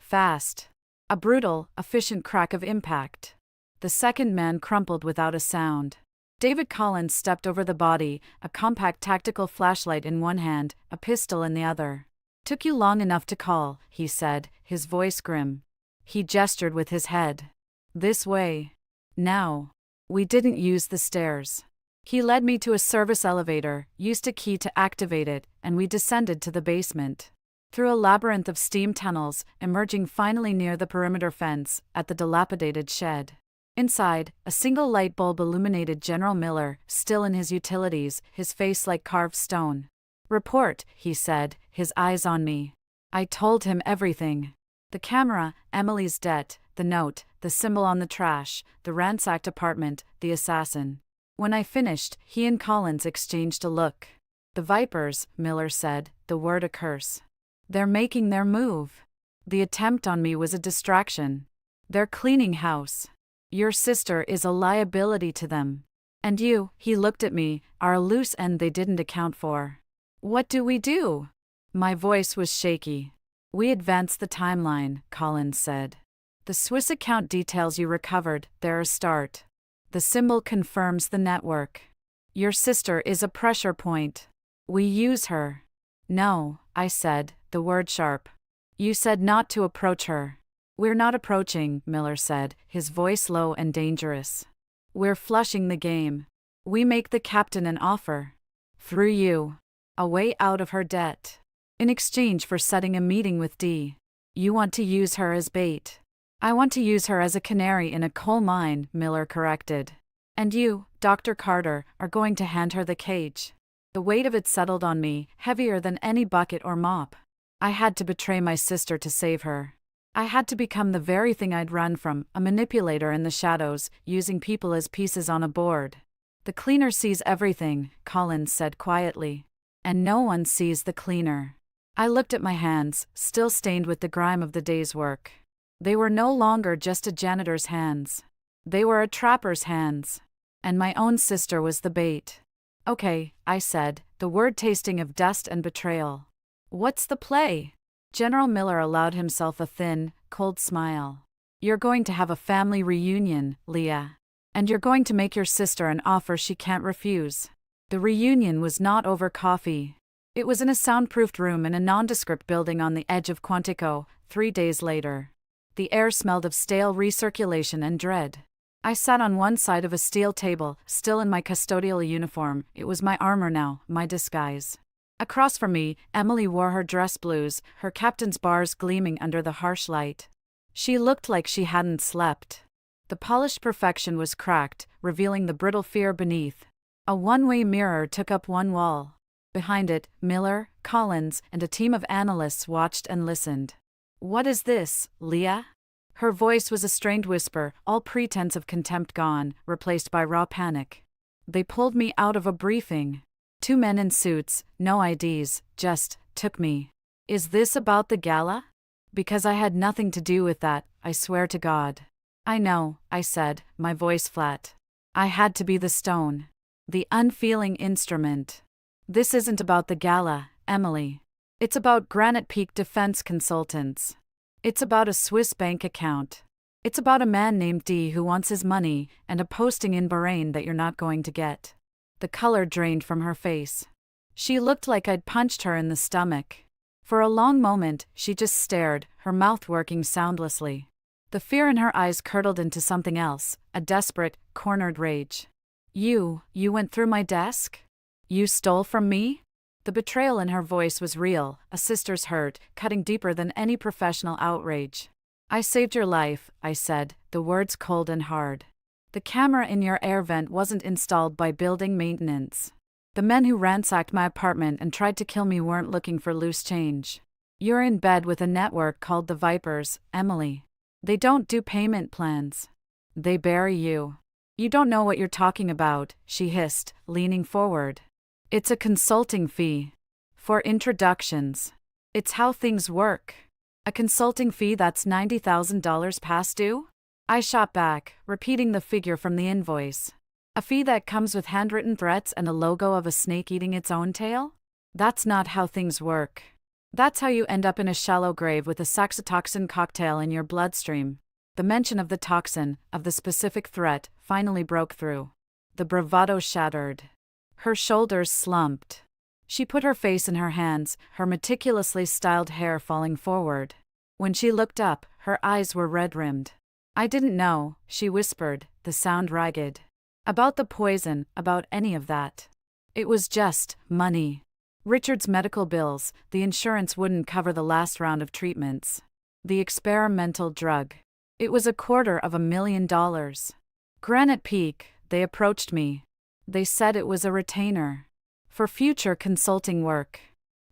Fast. A brutal, efficient crack of impact. The second man crumpled without a sound. David Collins stepped over the body, a compact tactical flashlight in one hand, a pistol in the other. "Took you long enough to call," he said, his voice grim. He gestured with his head. "This way. Now." We didn't use the stairs. He led me to a service elevator, used a key to activate it, and we descended to the basement. Through a labyrinth of steam tunnels, emerging finally near the perimeter fence, at the dilapidated shed. Inside, a single light bulb illuminated General Miller, still in his utilities, his face like carved stone. "Report," he said, his eyes on me. I told him everything. The camera, Emily's debt, the note, the symbol on the trash, the ransacked apartment, the assassin. When I finished, he and Collins exchanged a look. "The Vipers," Miller said, the word a curse. "They're making their move. The attempt on me was a distraction. They're cleaning house. Your sister is a liability to them. And you," he looked at me, "are a loose end they didn't account for." "What do we do?" My voice was shaky. "We advance the timeline," Collins said. "The Swiss account details you recovered, they're a start. The symbol confirms the network. Your sister is a pressure point. We use her." "No," I said, the word sharp. "You said not to approach her." "We're not approaching," Miller said, his voice low and dangerous. "We're flushing the game. We make the captain an offer. Through you. A way out of her debt. In exchange for setting a meeting with Dee. You want to use her as bait." "I want to use her as a canary in a coal mine," Miller corrected. "And you, Dr. Carter, are going to hand her the cage." The weight of it settled on me, heavier than any bucket or mop. I had to betray my sister to save her. I had to become the very thing I'd run from, a manipulator in the shadows, using people as pieces on a board. "The cleaner sees everything," Collins said quietly. "And no one sees the cleaner." I looked at my hands, still stained with the grime of the day's work. They were no longer just a janitor's hands. They were a trapper's hands. And my own sister was the bait. "Okay," I said, the word tasting of dust and betrayal. "What's the play?" General Miller allowed himself a thin, cold smile. "You're going to have a family reunion, Leah. And you're going to make your sister an offer she can't refuse." The reunion was not over coffee. It was in a soundproofed room in a nondescript building on the edge of Quantico, 3 days later. The air smelled of stale recirculation and dread. I sat on one side of a steel table, still in my custodial uniform. It was my armor now, my disguise. Across from me, Emily wore her dress blues, her captain's bars gleaming under the harsh light. She looked like she hadn't slept. The polished perfection was cracked, revealing the brittle fear beneath. A one-way mirror took up one wall. Behind it, Miller, Collins, and a team of analysts watched and listened. "What is this, Leah?" Her voice was a strained whisper, all pretense of contempt gone, replaced by raw panic. "They pulled me out of a briefing. 2 men in suits, no IDs, just took me. Is this about the gala?" "Because I had nothing to do with that, I swear to God." "I know," I said, my voice flat. "I had to be the stone. The unfeeling instrument. This isn't about the gala, Emily. It's about Granite Peak Defense Consultants. It's about a Swiss bank account. It's about a man named Dee who wants his money, and a posting in Bahrain that you're not going to get." The color drained from her face. She looked like I'd punched her in the stomach. For a long moment, she just stared, her mouth working soundlessly. The fear in her eyes curdled into something else, a desperate, cornered rage. You went through my desk? You stole from me?" The betrayal in her voice was real, a sister's hurt, cutting deeper than any professional outrage. "I saved your life," I said, the words cold and hard. "The camera in your air vent wasn't installed by building maintenance. The men who ransacked my apartment and tried to kill me weren't looking for loose change. You're in bed with a network called the Vipers, Emily. They don't do payment plans. They bury you. You don't know what you're talking about," she hissed, leaning forward. "It's a consulting fee. For introductions. It's how things work. A consulting fee that's $90,000 past due?" I shot back, repeating the figure from the invoice. "A fee that comes with handwritten threats and a logo of a snake eating its own tail? That's not how things work." That's how you end up in a shallow grave with a saxitoxin cocktail in your bloodstream. The mention of the toxin, of the specific threat, finally broke through. The bravado shattered. Her shoulders slumped. She put her face in her hands, her meticulously styled hair falling forward. When she looked up, her eyes were red-rimmed. "I didn't know," she whispered, the sound ragged. "About the poison, about any of that. It was just money. Richard's medical bills, the insurance wouldn't cover the last round of treatments. The experimental drug. It was $250,000. Granite Peak, they approached me. They said it was a retainer. For future consulting work.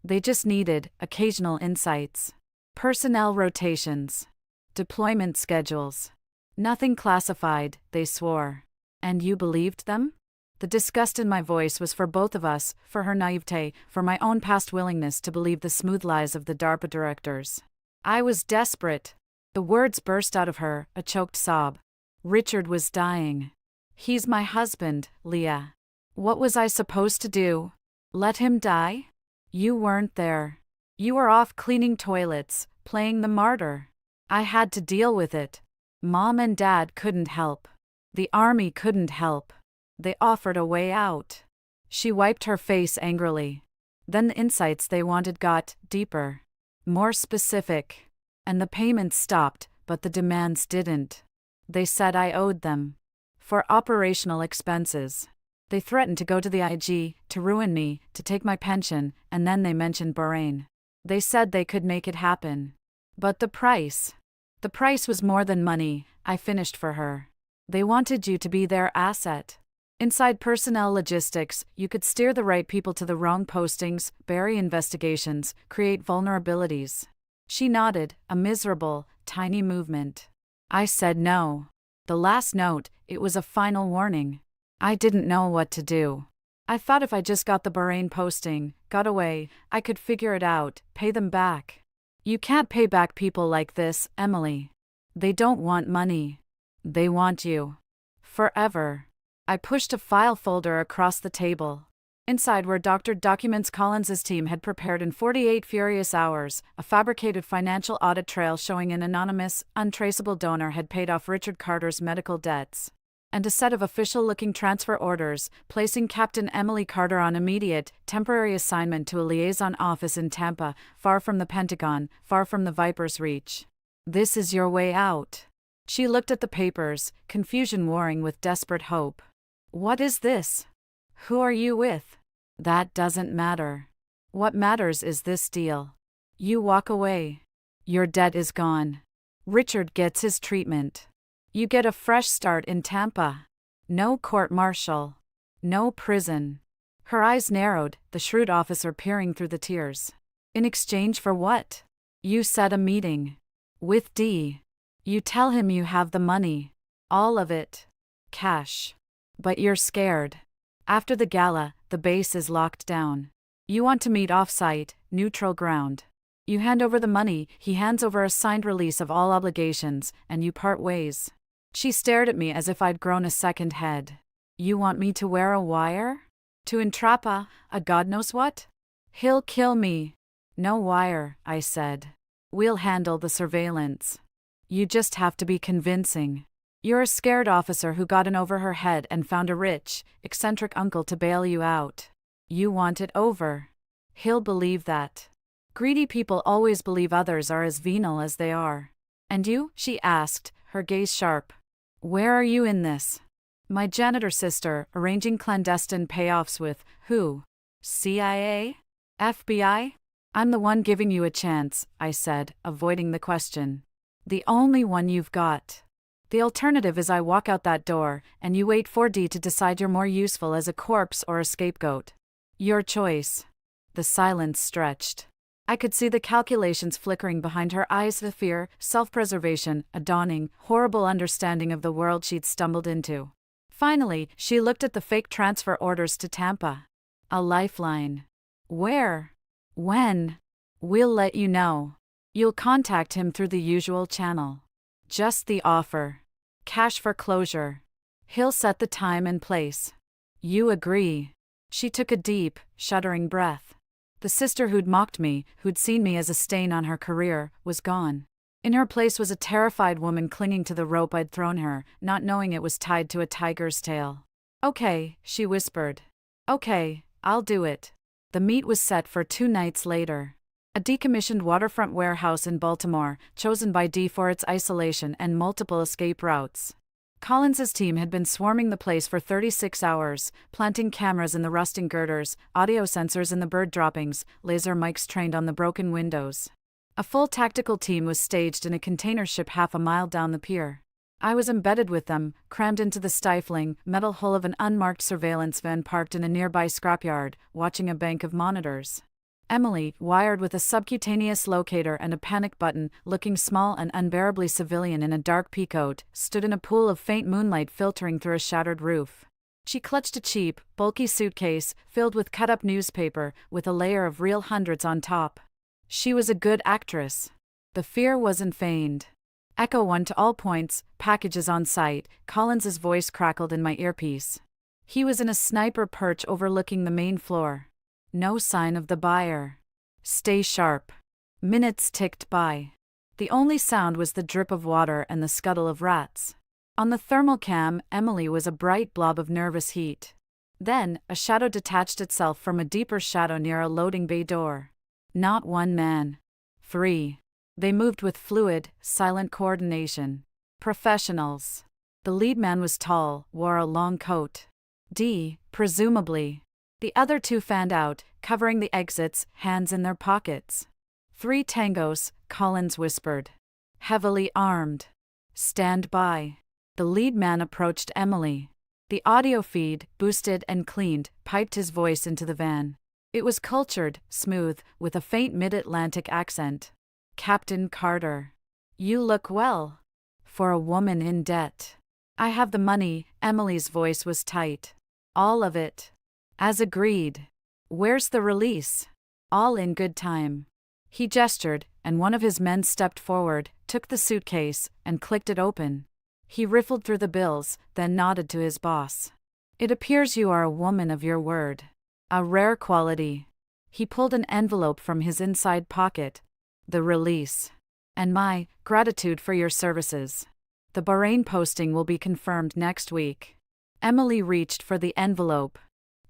They just needed occasional insights. Personnel rotations. Deployment schedules. Nothing classified, they swore. And you believed them?" The disgust in my voice was for both of us, for her naivete, for my own past willingness to believe the smooth lies of the DARPA directors. I was desperate. The words burst out of her, a choked sob. Richard was dying. "He's my husband, Leah. What was I supposed to do? Let him die? You weren't there. You were off cleaning toilets, playing the martyr. I had to deal with it. Mom and Dad couldn't help. The army couldn't help. They offered a way out." She wiped her face angrily. Then the insights they wanted got deeper, more specific. And the payments stopped, but the demands didn't. They said I owed them. For operational expenses. They threatened to go to the IG, to ruin me, to take my pension, and then they mentioned Bahrain. They said they could make it happen. But the price. The price was more than money, I finished for her. They wanted you to be their asset. Inside personnel logistics, you could steer the right people to the wrong postings, bury investigations, create vulnerabilities. She nodded, a miserable, tiny movement. I said no. The last note, it was a final warning. I didn't know what to do. I thought if I just got the Bahrain posting, got away, I could figure it out, pay them back. You can't pay back people like this, Emily. They don't want money. They want you. Forever. I pushed a file folder across the table. Inside were doctored documents Collins's team had prepared in 48 furious hours, a fabricated financial audit trail showing an anonymous, untraceable donor had paid off Richard Carter's medical debts. And a set of official-looking transfer orders, placing Captain Emily Carter on immediate, temporary assignment to a liaison office in Tampa, far from the Pentagon, far from the Viper's reach. "This is your way out." She looked at the papers, confusion warring with desperate hope. "What is this? Who are you with?" "That doesn't matter. What matters is this deal. You walk away. Your debt is gone. Richard gets his treatment. You get a fresh start in Tampa. No court-martial. No prison." Her eyes narrowed, the shrewd officer peering through the tears. "In exchange for what?" "You set a meeting. With D. You tell him you have the money. All of it. Cash. But you're scared. After the gala, the base is locked down. You want to meet off-site, neutral ground. You hand over the money, he hands over a signed release of all obligations, and you part ways." She stared at me as if I'd grown a second head. "You want me to wear a wire? To entrap a God knows what? He'll kill me." "No wire," I said. "We'll handle the surveillance. You just have to be convincing. You're a scared officer who got in over her head and found a rich, eccentric uncle to bail you out. You want it over. He'll believe that. Greedy people always believe others are as venal as they are." "And you?" she asked, her gaze sharp. "Where are you in this?" "My janitor sister, arranging clandestine payoffs with, who? CIA? FBI? I'm the one giving you a chance," I said, avoiding the question. "The only one you've got. The alternative is I walk out that door, and you wait for D to decide you're more useful as a corpse or a scapegoat. Your choice." The silence stretched. I could see the calculations flickering behind her eyes, the fear, self-preservation, a dawning, horrible understanding of the world she'd stumbled into. Finally, she looked at the fake transfer orders to Tampa. "A lifeline. Where? When? We'll let you know. You'll contact him through the usual channel. Just the offer. Cash for closure. He'll set the time and place. You agree." She took a deep, shuddering breath. The sister who'd mocked me, who'd seen me as a stain on her career, was gone. In her place was a terrified woman clinging to the rope I'd thrown her, not knowing it was tied to a tiger's tail. "Okay," she whispered. "Okay, I'll do it." The meet was set for 2 nights later. A decommissioned waterfront warehouse in Baltimore, chosen by D for its isolation and multiple escape routes. Collins's team had been swarming the place for 36 hours, planting cameras in the rusting girders, audio sensors in the bird droppings, laser mics trained on the broken windows. A full tactical team was staged in a container ship half a mile down the pier. I was embedded with them, crammed into the stifling, metal hull of an unmarked surveillance van parked in a nearby scrapyard, watching a bank of monitors. Emily, wired with a subcutaneous locator and a panic button, looking small and unbearably civilian in a dark peacoat, stood in a pool of faint moonlight filtering through a shattered roof. She clutched a cheap, bulky suitcase, filled with cut-up newspaper, with a layer of real hundreds on top. She was a good actress. The fear wasn't feigned. Echo 1 to all points, packages on site, Collins's voice crackled in my earpiece. He was in a sniper perch overlooking the main floor. No sign of the buyer. Stay sharp. Minutes ticked by. The only sound was the drip of water and the scuttle of rats. On the thermal cam, Emily was a bright blob of nervous heat. Then, a shadow detached itself from a deeper shadow near a loading bay door. Not one man. 3. They moved with fluid, silent coordination. Professionals. The lead man was tall, wore a long coat. D, presumably. The other 2 fanned out, covering the exits, hands in their pockets. 3 tangos, Collins whispered. Heavily armed. Stand by. The lead man approached Emily. The audio feed, boosted and cleaned, piped his voice into the van. It was cultured, smooth, with a faint mid-Atlantic accent. "Captain Carter. You look well. For a woman in debt. I have the money." Emily's voice was tight. "All of it. As agreed. Where's the release?" "All in good time." He gestured, and one of his men stepped forward, took the suitcase, and clicked it open. He riffled through the bills, then nodded to his boss. "It appears you are a woman of your word. A rare quality." He pulled an envelope from his inside pocket. "The release. And my gratitude for your services. The Bahrain posting will be confirmed next week." Emily reached for the envelope.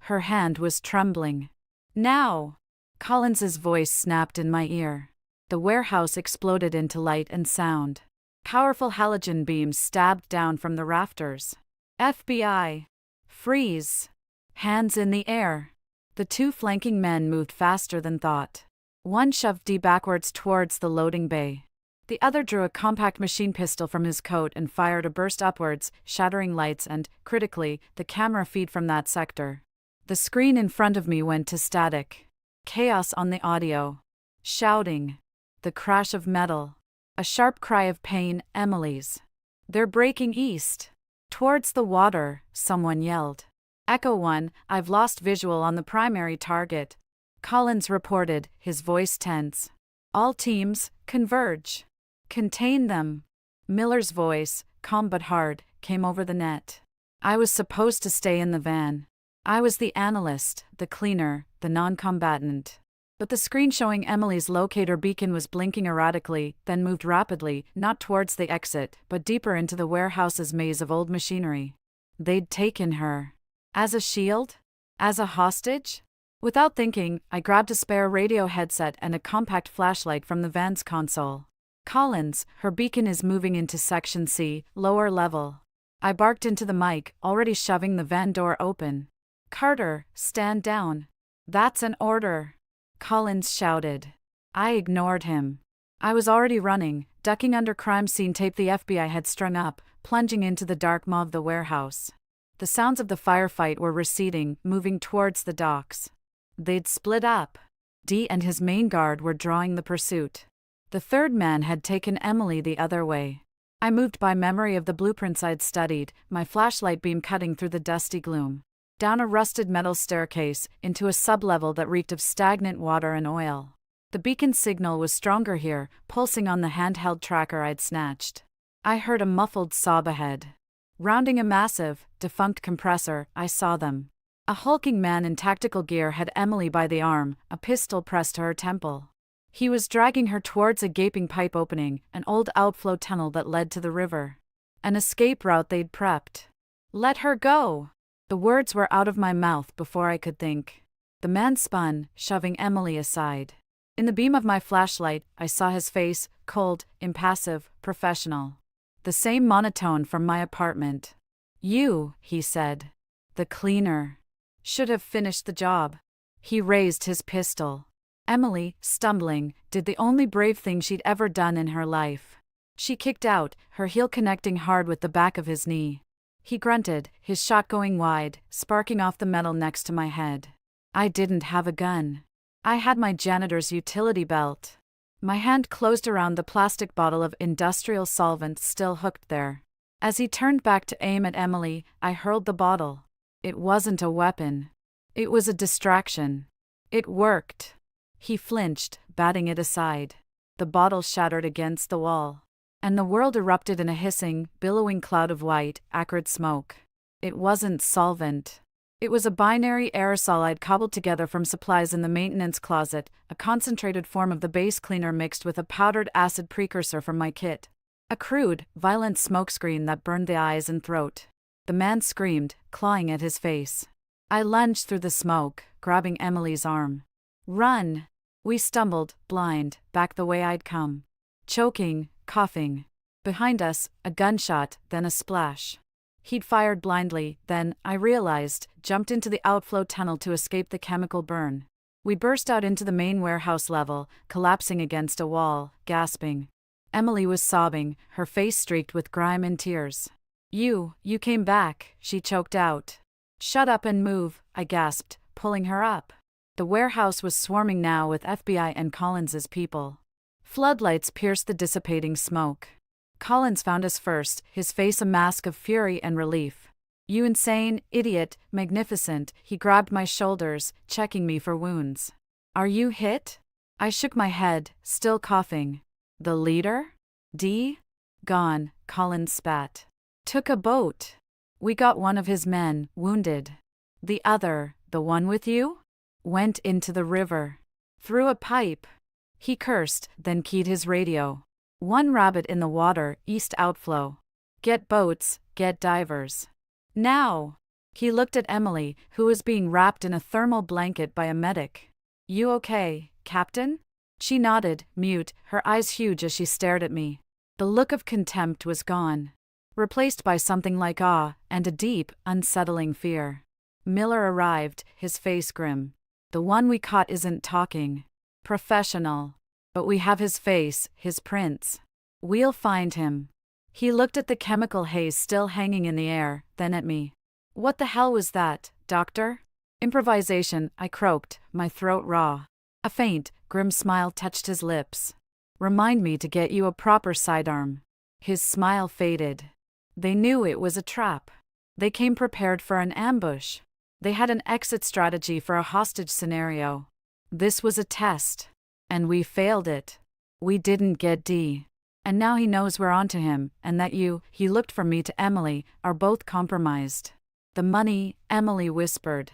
Her hand was trembling. "Now!" Collins's voice snapped in my ear. The warehouse exploded into light and sound. Powerful halogen beams stabbed down from the rafters. "FBI! Freeze! Hands in the air!" The 2 flanking men moved faster than thought. One shoved D backwards towards the loading bay. The other drew a compact machine pistol from his coat and fired a burst upwards, shattering lights and, critically, the camera feed from that sector. The screen in front of me went to static. Chaos on the audio. Shouting. The crash of metal. A sharp cry of pain, Emily's. "They're breaking east." Towards the water, someone yelled. Echo 1, "I've lost visual on the primary target." Collins reported, his voice tense. "All teams, converge. Contain them." Miller's voice, calm but hard, came over the net. I was supposed to stay in the van. I was the analyst, the cleaner, the non-combatant. But the screen showing Emily's locator beacon was blinking erratically, then moved rapidly, not towards the exit, but deeper into the warehouse's maze of old machinery. They'd taken her. As a shield? As a hostage? Without thinking, I grabbed a spare radio headset and a compact flashlight from the van's console. "Collins, her beacon is moving into Section C, lower level." I barked into the mic, already shoving the van door open. "Carter, stand down." "That's an order," Collins shouted. I ignored him. I was already running, ducking under crime scene tape the FBI had strung up, plunging into the dark maw of the warehouse. The sounds of the firefight were receding, moving towards the docks. They'd split up. D and his main guard were drawing the pursuit. The 3rd man had taken Emily the other way. I moved by memory of the blueprints I'd studied, my flashlight beam cutting through the dusty gloom. Down a rusted metal staircase, into a sublevel that reeked of stagnant water and oil. The beacon signal was stronger here, pulsing on the handheld tracker I'd snatched. I heard a muffled sob ahead. Rounding a massive, defunct compressor, I saw them. A hulking man in tactical gear had Emily by the arm, a pistol pressed to her temple. He was dragging her towards a gaping pipe opening, an old outflow tunnel that led to the river. An escape route they'd prepped. "Let her go!" The words were out of my mouth before I could think. The man spun, shoving Emily aside. In the beam of my flashlight, I saw his face, cold, impassive, professional. The same monotone from my apartment. "You," he said. "The cleaner. Should have finished the job." He raised his pistol. Emily, stumbling, did the only brave thing she'd ever done in her life. She kicked out, her heel connecting hard with the back of his knee. He grunted, his shot going wide, sparking off the metal next to my head. I didn't have a gun. I had my janitor's utility belt. My hand closed around the plastic bottle of industrial solvent still hooked there. As he turned back to aim at Emily, I hurled the bottle. It wasn't a weapon. It was a distraction. It worked. He flinched, batting it aside. The bottle shattered against the wall. And the world erupted in a hissing, billowing cloud of white, acrid smoke. It wasn't solvent. It was a binary aerosol I'd cobbled together from supplies in the maintenance closet, a concentrated form of the base cleaner mixed with a powdered acid precursor from my kit. A crude, violent smokescreen that burned the eyes and throat. The man screamed, clawing at his face. I lunged through the smoke, grabbing Emily's arm. "Run!" We stumbled, blind, back the way I'd come. Choking, coughing. Behind us, a gunshot, then a splash. He'd fired blindly, then, I realized, jumped into the outflow tunnel to escape the chemical burn. We burst out into the main warehouse level, collapsing against a wall, gasping. Emily was sobbing, her face streaked with grime and tears. You came back," she choked out. "Shut up and move," I gasped, pulling her up. The warehouse was swarming now with FBI and Collins's people. Floodlights pierced the dissipating smoke. Collins found us first, his face a mask of fury and relief. "You insane, idiot, magnificent," he grabbed my shoulders, checking me for wounds. "Are you hit?" I shook my head, still coughing. "The leader? D? Gone," Collins spat. "Took a boat. We got one of his men, wounded. The other, the one with you? Went into the river. Through a pipe." He cursed, then keyed his radio. "One rabbit in the water, east outflow. Get boats, get divers. Now!" He looked at Emily, who was being wrapped in a thermal blanket by a medic. "You okay, Captain?" She nodded, mute, her eyes huge as she stared at me. The look of contempt was gone, replaced by something like awe and a deep, unsettling fear. Miller arrived, his face grim. "The one we caught isn't talking. Professional. But we have his face, his prints. We'll find him." He looked at the chemical haze still hanging in the air, then at me. "What the hell was that, Doctor?" "Improvisation," I croaked, my throat raw. A faint, grim smile touched his lips. "Remind me to get you a proper sidearm." His smile faded. They knew it was a trap. They came prepared for an ambush. They had an exit strategy for a hostage scenario. This was a test. And we failed it. We didn't get D. And now he knows we're onto him, and that you, he looked from me to Emily, are both compromised. "The money," Emily whispered.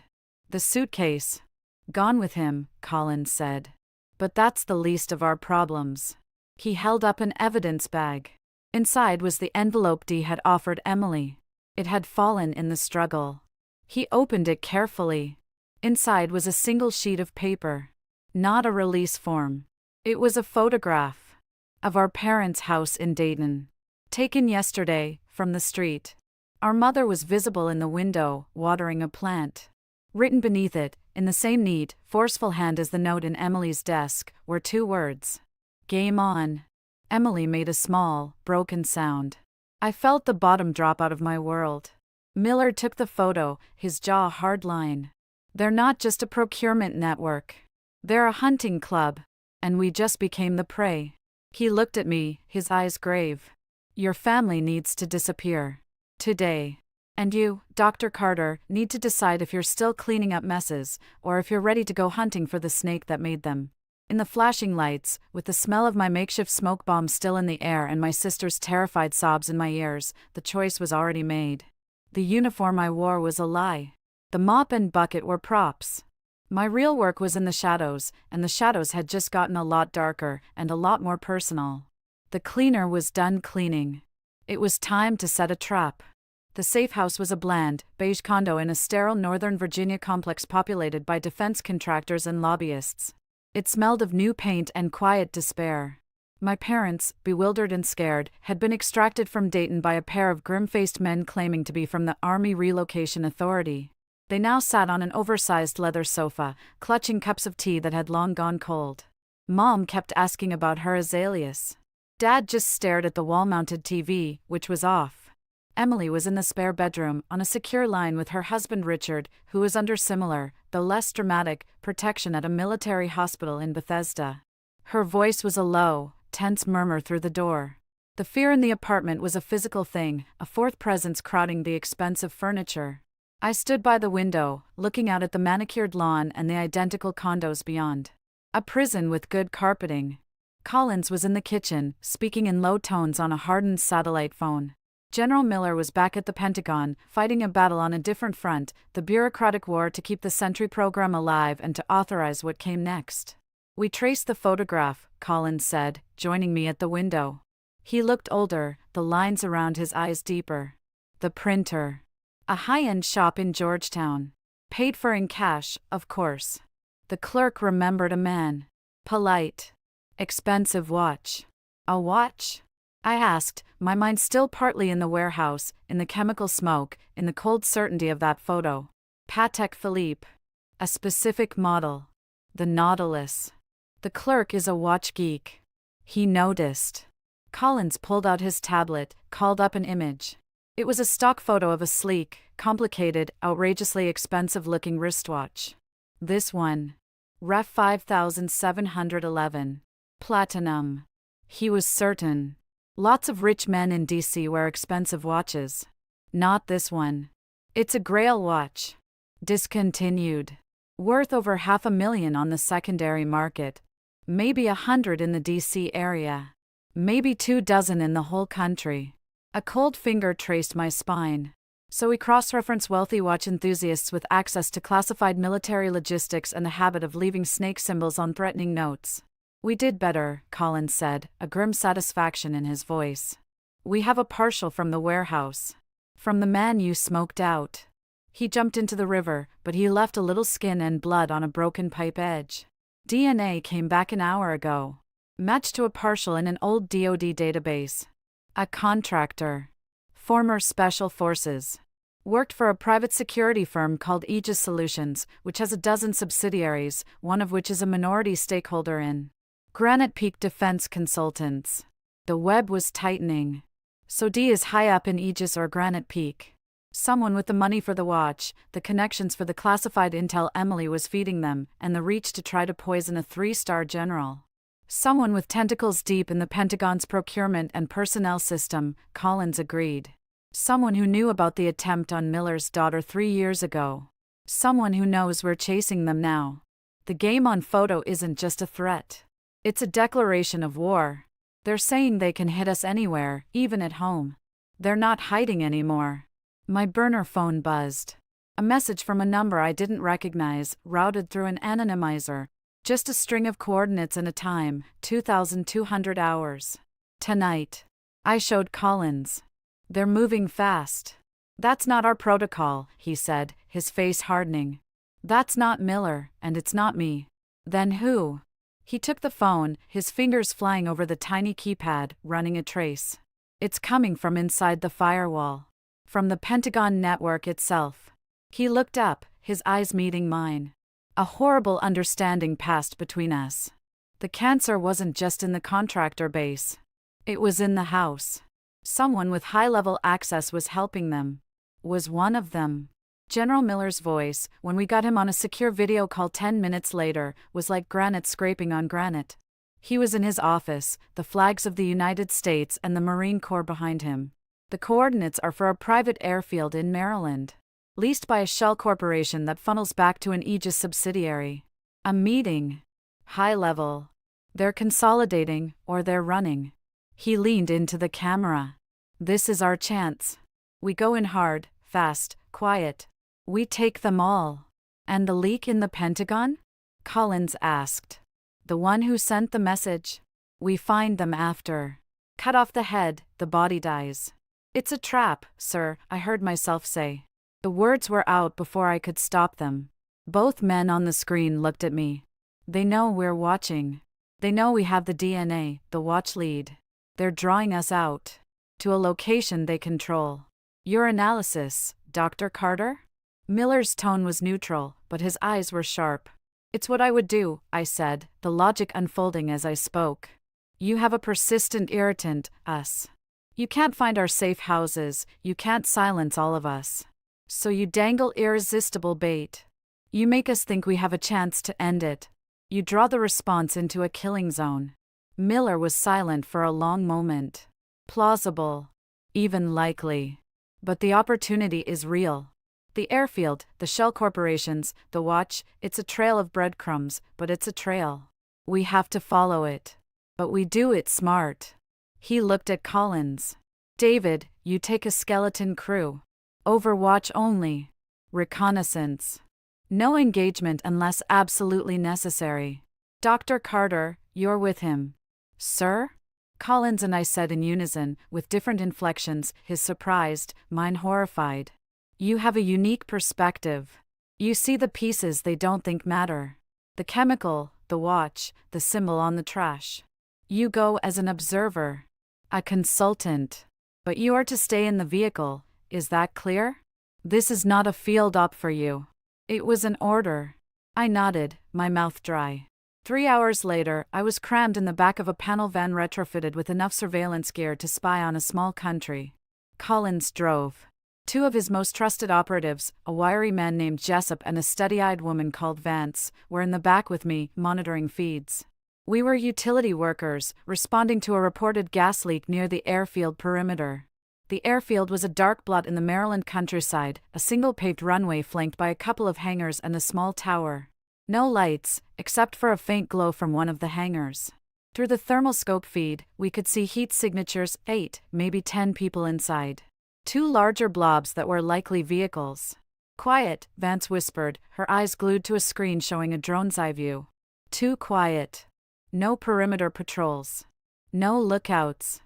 "The suitcase." "Gone with him," Collins said. "But that's the least of our problems." He held up an evidence bag. Inside was the envelope D had offered Emily. It had fallen in the struggle. He opened it carefully. Inside was a single sheet of paper. Not a release form. It was a photograph of our parents' house in Dayton. Taken yesterday, from the street. Our mother was visible in the window, watering a plant. Written beneath it, in the same neat, forceful hand as the note in Emily's desk, were 2 words. "Game on." Emily made a small, broken sound. I felt the bottom drop out of my world. Miller took the photo, his jaw hard line. "They're not just a procurement network. They're a hunting club. And we just became the prey." He looked at me, his eyes grave. "Your family needs to disappear. Today. And you, Dr. Carter, need to decide if you're still cleaning up messes, or if you're ready to go hunting for the snake that made them." In the flashing lights, with the smell of my makeshift smoke bomb still in the air and my sister's terrified sobs in my ears, the choice was already made. The uniform I wore was a lie. The mop and bucket were props. My real work was in the shadows, and the shadows had just gotten a lot darker and a lot more personal. The cleaner was done cleaning. It was time to set a trap. The safe house was a bland, beige condo in a sterile Northern Virginia complex populated by defense contractors and lobbyists. It smelled of new paint and quiet despair. My parents, bewildered and scared, had been extracted from Dayton by a pair of grim-faced men claiming to be from the Army Relocation Authority. They now sat on an oversized leather sofa, clutching cups of tea that had long gone cold. Mom kept asking about her azaleas. Dad just stared at the wall-mounted TV, which was off. Emily was in the spare bedroom, on a secure line with her husband Richard, who was under similar, though less dramatic, protection at a military hospital in Bethesda. Her voice was a low, tense murmur through the door. The fear in the apartment was a physical thing, a fourth presence crowding the expensive furniture. I stood by the window, looking out at the manicured lawn and the identical condos beyond. A prison with good carpeting. Collins was in the kitchen, speaking in low tones on a hardened satellite phone. General Miller was back at the Pentagon, fighting a battle on a different front, the bureaucratic war to keep the Sentry program alive and to authorize what came next. We traced the photograph, Collins said, joining me at the window. He looked older, the lines around his eyes deeper. The printer. A high-end shop in Georgetown. Paid for in cash, of course. The clerk remembered a man. Polite. Expensive watch. A watch? I asked, my mind still partly in the warehouse, in the chemical smoke, in the cold certainty of that photo. Patek Philippe. A specific model. The Nautilus. The clerk is a watch geek. He noticed. Collins pulled out his tablet, called up an image. It was a stock photo of a sleek, complicated, outrageously expensive-looking wristwatch. This one. Ref 5711. Platinum. He was certain. Lots of rich men in DC wear expensive watches. Not this one. It's a Grail watch. Discontinued. Worth over $500,000 on the secondary market. Maybe 100 in the DC area. Maybe 24 in the whole country. A cold finger traced my spine. So we cross-reference wealthy watch enthusiasts with access to classified military logistics and the habit of leaving snake symbols on threatening notes. We did better, Collins said, a grim satisfaction in his voice. We have a partial from the warehouse. From the man you smoked out. He jumped into the river, but he left a little skin and blood on a broken pipe edge. DNA came back an hour ago. Matched to a partial in an old DoD database. A contractor. Former Special Forces. Worked for a private security firm called Aegis Solutions, which has a dozen subsidiaries, one of which is a minority stakeholder in Granite Peak Defense Consultants. The web was tightening. So D is high up in Aegis or Granite Peak. Someone with the money for the watch, the connections for the classified intel Emily was feeding them, and the reach to try to poison a 3-star general. Someone with tentacles deep in the Pentagon's procurement and personnel system, Collins agreed. Someone who knew about the attempt on Miller's daughter 3 years ago. Someone who knows we're chasing them now. The game on photo isn't just a threat. It's a declaration of war. They're saying they can hit us anywhere, even at home. They're not hiding anymore. My burner phone buzzed. A message from a number I didn't recognize, routed through an anonymizer. Just a string of coordinates and a time, 2,200 hours. Tonight. I showed Collins. They're moving fast. That's not our protocol, he said, his face hardening. That's not Miller, and it's not me. Then who? He took the phone, his fingers flying over the tiny keypad, running a trace. It's coming from inside the firewall. From the Pentagon network itself. He looked up, his eyes meeting mine. A horrible understanding passed between us. The cancer wasn't just in the contractor base. It was in the house. Someone with high-level access was helping them. Was one of them. General Miller's voice, when we got him on a secure video call 10 minutes later, was like granite scraping on granite. He was in his office, the flags of the United States and the Marine Corps behind him. The coordinates are for a private airfield in Maryland. Leased by a shell corporation that funnels back to an Aegis subsidiary. A meeting. High level. They're consolidating, or they're running. He leaned into the camera. This is our chance. We go in hard, fast, quiet. We take them all. And the leak in the Pentagon? Collins asked. The one who sent the message? We find them after. Cut off the head, the body dies. It's a trap, sir, I heard myself say. The words were out before I could stop them. Both men on the screen looked at me. They know we're watching. They know we have the DNA, the watch lead. They're drawing us out. To a location they control. Your analysis, Dr. Carter? Miller's tone was neutral, but his eyes were sharp. It's what I would do, I said, the logic unfolding as I spoke. You have a persistent irritant, us. You can't find our safe houses, you can't silence all of us. So you dangle irresistible bait. You make us think we have a chance to end it. You draw the response into a killing zone. Miller was silent for a long moment. Plausible. Even likely. But the opportunity is real. The airfield, the shell corporations, the watch, it's a trail of breadcrumbs, but it's a trail. We have to follow it. But we do it smart. He looked at Collins. David, you take a skeleton crew. Overwatch only. Reconnaissance. No engagement unless absolutely necessary. Dr. Carter, you're with him. Sir? Collins and I said in unison, with different inflections, his surprised, mine horrified. You have a unique perspective. You see the pieces they don't think matter. The chemical, the watch, the symbol on the trash. You go as an observer. A consultant. But you are to stay in the vehicle, is that clear? This is not a field op for you. It was an order. I nodded, my mouth dry. 3 hours later, I was crammed in the back of a panel van retrofitted with enough surveillance gear to spy on a small country. Collins drove. 2 of his most trusted operatives, a wiry man named Jessup and a steady-eyed woman called Vance, were in the back with me, monitoring feeds. We were utility workers, responding to a reported gas leak near the airfield perimeter. The airfield was a dark blot in the Maryland countryside, a single paved runway flanked by a couple of hangars and a small tower. No lights, except for a faint glow from one of the hangars. Through the thermal scope feed, we could see heat signatures, 8, maybe 10 people inside. 2 larger blobs that were likely vehicles. Quiet, Vance whispered, her eyes glued to a screen showing a drone's eye view. Too quiet. No perimeter patrols. No lookouts.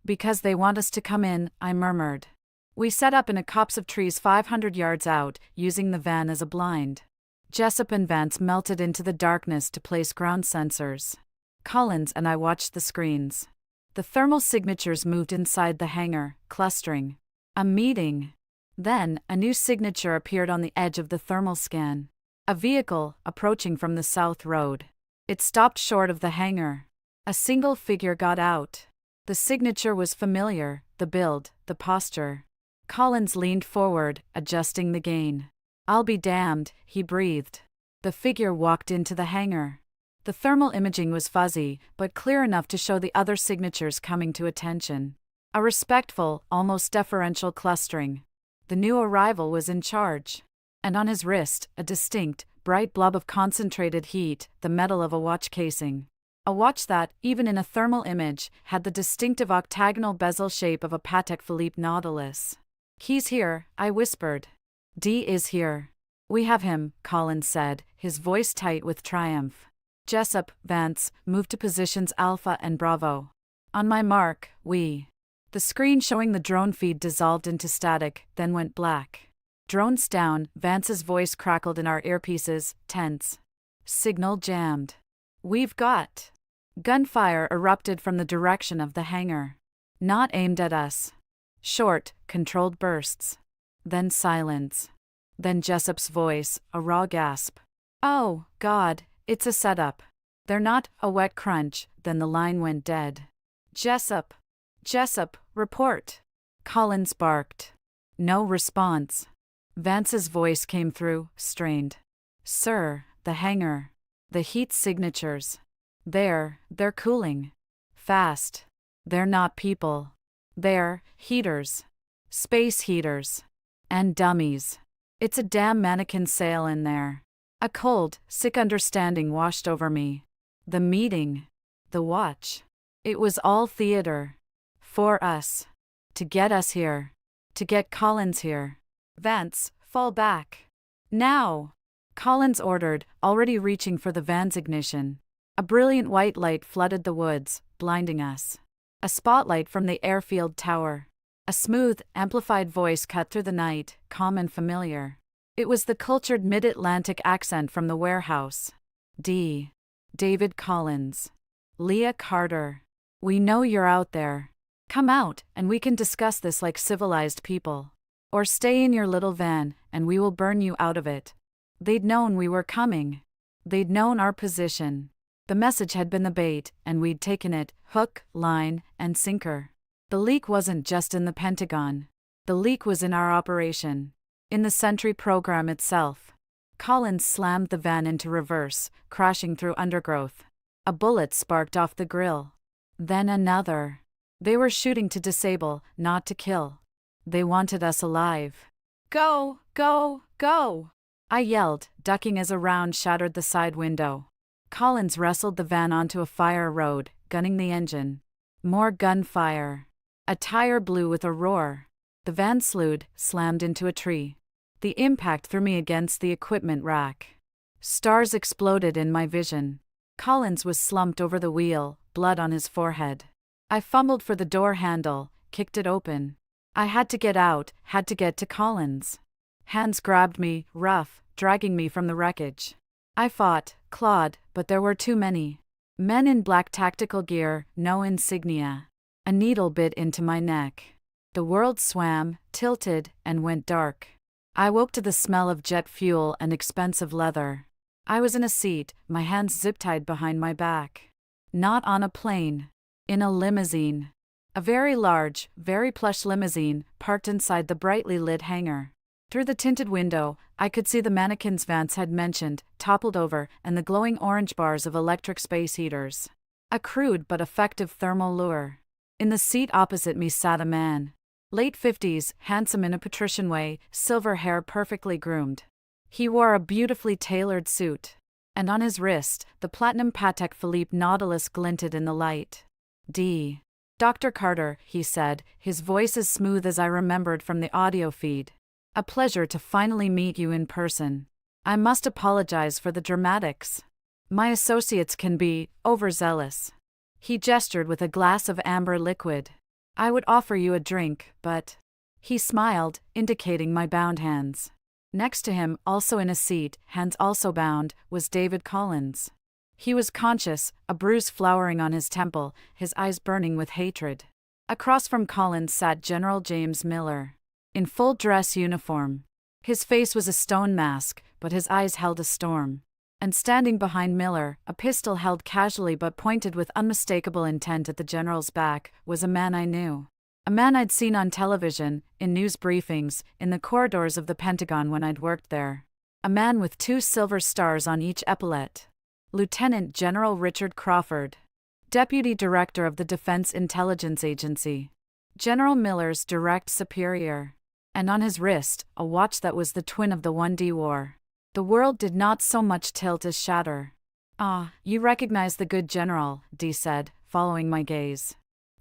Because they want us to come in, I murmured. We set up in a copse of trees 500 yards out, using the van as a blind. Jessup and Vance melted into the darkness to place ground sensors. Collins and I watched the screens. The thermal signatures moved inside the hangar, clustering. A meeting. Then, a new signature appeared on the edge of the thermal scan. A vehicle, approaching from the south road. It stopped short of the hangar. A single figure got out. The signature was familiar, the build, the posture. Collins leaned forward, adjusting the gain. I'll be damned, he breathed. The figure walked into the hangar. The thermal imaging was fuzzy, but clear enough to show the other signatures coming to attention. A respectful, almost deferential clustering. The new arrival was in charge. And on his wrist, a distinct, bright blob of concentrated heat, the metal of a watch casing. A watch that, even in a thermal image, had the distinctive octagonal bezel shape of a Patek Philippe Nautilus. He's here, I whispered. D is here. We have him, Collins said, his voice tight with triumph. Jessup, Vance, moved to positions Alpha and Bravo. On my mark, we. The screen showing the drone feed dissolved into static, then went black. Drones down, Vance's voice crackled in our earpieces, tense. Signal jammed. We've got. Gunfire erupted from the direction of the hangar. Not aimed at us. Short, controlled bursts. Then silence. Then Jessup's voice, a raw gasp. Oh, God, it's a setup. They're not, a wet crunch, then the line went dead. Jessup. Jessup, report. Collins barked. No response. Vance's voice came through, strained. Sir, the hangar. The heat signatures. They're cooling. Fast. They're not people. They're heaters. Space heaters. And dummies. It's a damn mannequin sale in there. A cold, sick understanding washed over me. The meeting. The watch. It was all theater. For us. To get us here. To get Collins here. Vance, fall back. Now! Collins ordered, already reaching for the van's ignition. A brilliant white light flooded the woods, blinding us. A spotlight from the airfield tower. A smooth, amplified voice cut through the night, calm and familiar. It was the cultured mid-Atlantic accent from the warehouse. David Collins. Leah Carter. We know you're out there. Come out, and we can discuss this like civilized people. Or stay in your little van, and we will burn you out of it. They'd known we were coming. They'd known our position. The message had been the bait, and we'd taken it, hook, line, and sinker. The leak wasn't just in the Pentagon. The leak was in our operation. In the Sentry program itself. Collins slammed the van into reverse, crashing through undergrowth. A bullet sparked off the grill. Then another. They were shooting to disable, not to kill. They wanted us alive. Go, go, go! I yelled, ducking as a round shattered the side window. Collins wrestled the van onto a fire road, gunning the engine. More gunfire. A tire blew with a roar. The van slewed, slammed into a tree. The impact threw me against the equipment rack. Stars exploded in my vision. Collins was slumped over the wheel, blood on his forehead. I fumbled for the door handle, kicked it open. I had to get out, had to get to Collins. Hands grabbed me, rough, dragging me from the wreckage. I fought, clawed, but there were too many. Men in black tactical gear, no insignia. A needle bit into my neck. The world swam, tilted, and went dark. I woke to the smell of jet fuel and expensive leather. I was in a seat, my hands zip-tied behind my back. Not on a plane. In a limousine. A very large, very plush limousine, parked inside the brightly lit hangar. Through the tinted window, I could see the mannequins Vance had mentioned, toppled over, and the glowing orange bars of electric space heaters. A crude but effective thermal lure. In the seat opposite me sat a man. Late 50s, handsome in a patrician way, silver hair perfectly groomed. He wore a beautifully tailored suit. And on his wrist, the platinum Patek Philippe Nautilus glinted in the light. Dr. Carter, he said, his voice as smooth as I remembered from the audio feed. A pleasure to finally meet you in person. I must apologize for the dramatics. My associates can be overzealous. He gestured with a glass of amber liquid. I would offer you a drink, but... He smiled, indicating my bound hands. Next to him, also in a seat, hands also bound, was David Collins. He was conscious, a bruise flowering on his temple, his eyes burning with hatred. Across from Collins sat General James Miller. In full dress uniform. His face was a stone mask, but his eyes held a storm. And standing behind Miller, a pistol held casually but pointed with unmistakable intent at the general's back, was a man I knew. A man I'd seen on television, in news briefings, in the corridors of the Pentagon when I'd worked there. A man with 2 silver stars on each epaulette. Lieutenant General Richard Crawford. Deputy Director of the Defense Intelligence Agency. General Miller's direct superior. And on his wrist, a watch that was the twin of the 1D war. The world did not so much tilt as shatter. "Ah, you recognize the good general," D said, following my gaze.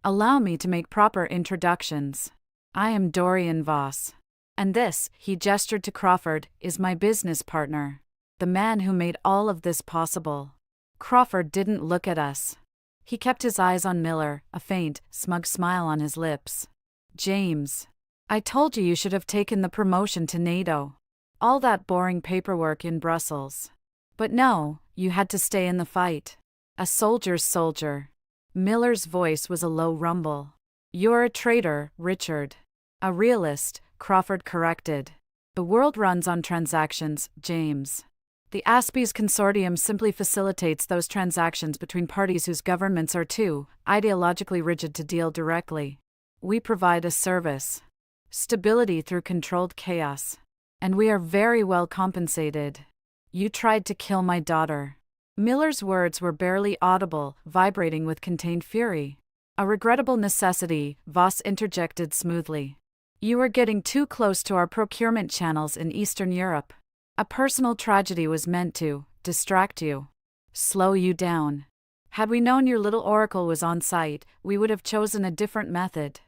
"Allow me to make proper introductions. I am Dorian Voss. And this," he gestured to Crawford, "is my business partner. The man who made all of this possible." Crawford didn't look at us. He kept his eyes on Miller, a faint, smug smile on his lips. "James. I told you you should have taken the promotion to NATO. All that boring paperwork in Brussels. But no, you had to stay in the fight. A soldier's soldier." Miller's voice was a low rumble. "You're a traitor, Richard." "A realist," Crawford corrected. "The world runs on transactions, James. The ASPI's consortium simply facilitates those transactions between parties whose governments are too ideologically rigid to deal directly. We provide a service. Stability through controlled chaos. And we are very well compensated. You tried to kill my daughter." Miller's words were barely audible, vibrating with contained fury. "A regrettable necessity," Voss interjected smoothly. "You were getting too close to our procurement channels in Eastern Europe. A personal tragedy was meant to distract you. Slow you down. Had we known your little oracle was on site, we would have chosen a different method."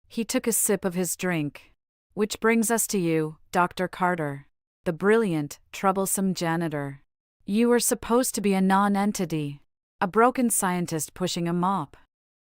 He took a sip of his drink. "Which brings us to you, Dr. Carter. The brilliant, troublesome janitor. You were supposed to be a non-entity. A broken scientist pushing a mop.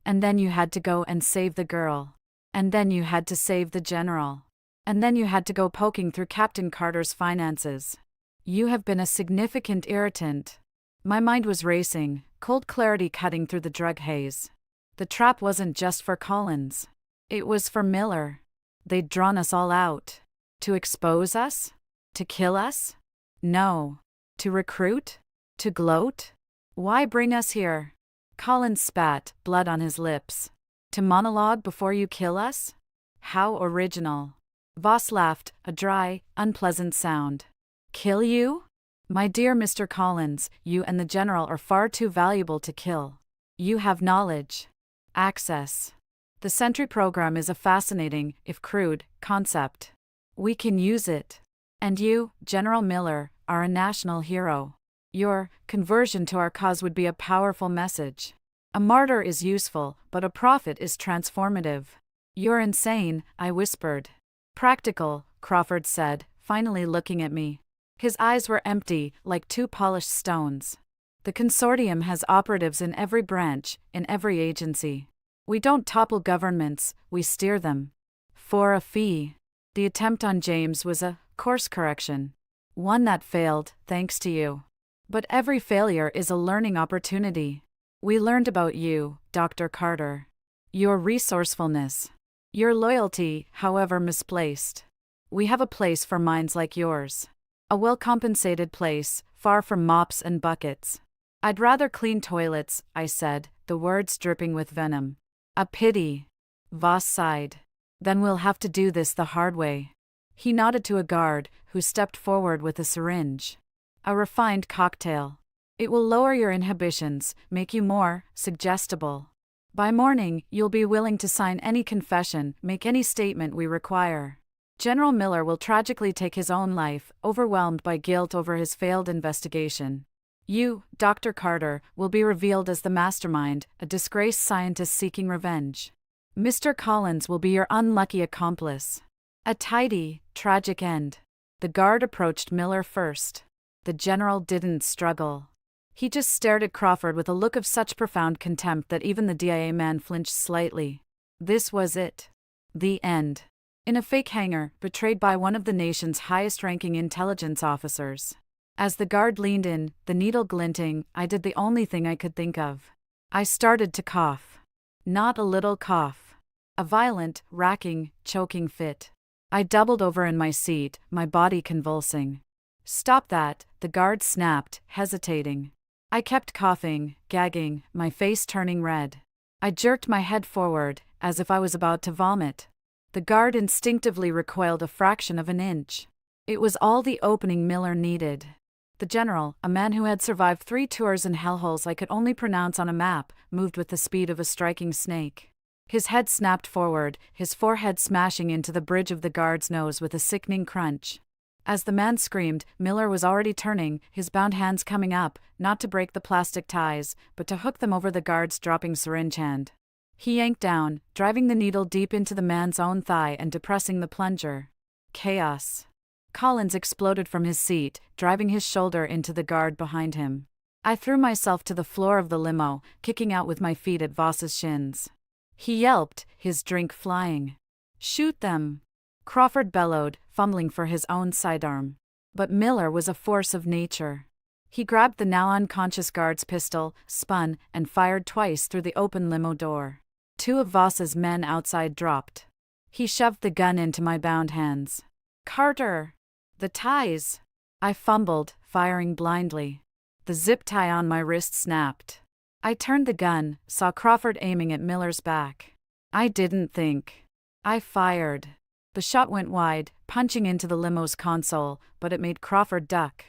And then you had to go and save the girl. And then you had to save the general. And then you had to go poking through Captain Carter's finances. You have been a significant irritant. My mind was racing, cold clarity cutting through the drug haze. The trap wasn't just for Collins. It was for Miller. They'd drawn us all out. To expose us? To kill us? No. To recruit? To gloat? Why bring us here? Collins spat, blood on his lips. To monologue before you kill us? How original. Voss laughed, a dry, unpleasant sound. Kill you? My dear Mr. Collins, you and the general are far too valuable to kill. You have knowledge. Access. The Sentry program is a fascinating, if crude, concept. We can use it. And you, General Miller, are a national hero. Your conversion to our cause would be a powerful message. A martyr is useful, but a prophet is transformative. You're insane, I whispered. Practical, Crawford said, finally looking at me. His eyes were empty, like two polished stones. The consortium has operatives in every branch, in every agency. We don't topple governments, we steer them. For a fee. The attempt on James was a course correction. One that failed, thanks to you. But every failure is a learning opportunity. We learned about you, Dr. Carter. Your resourcefulness. Your loyalty, however misplaced. We have a place for minds like yours. A well-compensated place, far from mops and buckets. I'd rather clean toilets, I said, the words dripping with venom. A pity. Voss sighed. Then we'll have to do this the hard way. He nodded to a guard, who stepped forward with a syringe. A refined cocktail. It will lower your inhibitions, make you more suggestible. By morning, you'll be willing to sign any confession, make any statement we require. General Miller will tragically take his own life, overwhelmed by guilt over his failed investigation. You, Dr. Carter, will be revealed as the mastermind, a disgraced scientist seeking revenge. Mr. Collins will be your unlucky accomplice. A tidy, tragic end. The guard approached Miller first. The general didn't struggle. He just stared at Crawford with a look of such profound contempt that even the DIA man flinched slightly. This was it. The end. In a fake hangar, betrayed by one of the nation's highest-ranking intelligence officers. As the guard leaned in, the needle glinting, I did the only thing I could think of. I started to cough. Not a little cough. A violent, racking, choking fit. I doubled over in my seat, my body convulsing. Stop that, the guard snapped, hesitating. I kept coughing, gagging, my face turning red. I jerked my head forward, as if I was about to vomit. The guard instinctively recoiled a fraction of an inch. It was all the opening Miller needed. The general, a man who had survived 3 tours in hellholes I could only pronounce on a map, moved with the speed of a striking snake. His head snapped forward, his forehead smashing into the bridge of the guard's nose with a sickening crunch. As the man screamed, Miller was already turning, his bound hands coming up, not to break the plastic ties, but to hook them over the guard's dropping syringe hand. He yanked down, driving the needle deep into the man's own thigh and depressing the plunger. Chaos. Collins exploded from his seat, driving his shoulder into the guard behind him. I threw myself to the floor of the limo, kicking out with my feet at Voss's shins. He yelped, his drink flying. Shoot them! Crawford bellowed, fumbling for his own sidearm. But Miller was a force of nature. He grabbed the now unconscious guard's pistol, spun, and fired twice through the open limo door. 2 of Voss's men outside dropped. He shoved the gun into my bound hands. Carter! The ties! I fumbled, firing blindly. The zip tie on my wrist snapped. I turned the gun, saw Crawford aiming at Miller's back. I didn't think. I fired. The shot went wide, punching into the limo's console, but it made Crawford duck.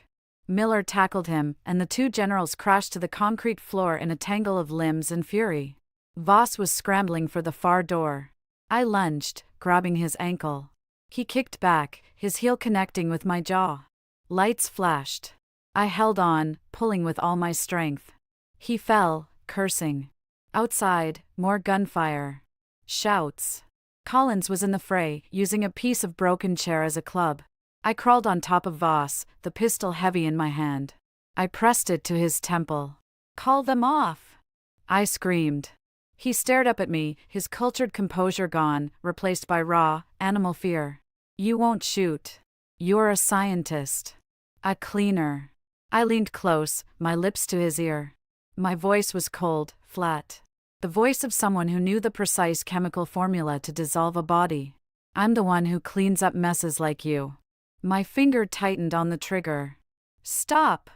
Miller tackled him, and the 2 generals crashed to the concrete floor in a tangle of limbs and fury. Voss was scrambling for the far door. I lunged, grabbing his ankle. He kicked back, his heel connecting with my jaw. Lights flashed. I held on, pulling with all my strength. He fell, cursing. Outside, more gunfire. Shouts. Collins was in the fray, using a piece of broken chair as a club. I crawled on top of Voss, the pistol heavy in my hand. I pressed it to his temple. "Call them off!" I screamed. He stared up at me, his cultured composure gone, replaced by raw, animal fear. "You won't shoot. You're a scientist. A cleaner." I leaned close, my lips to his ear. My voice was cold, flat. The voice of someone who knew the precise chemical formula to dissolve a body. "I'm the one who cleans up messes like you." My finger tightened on the trigger. "Stop!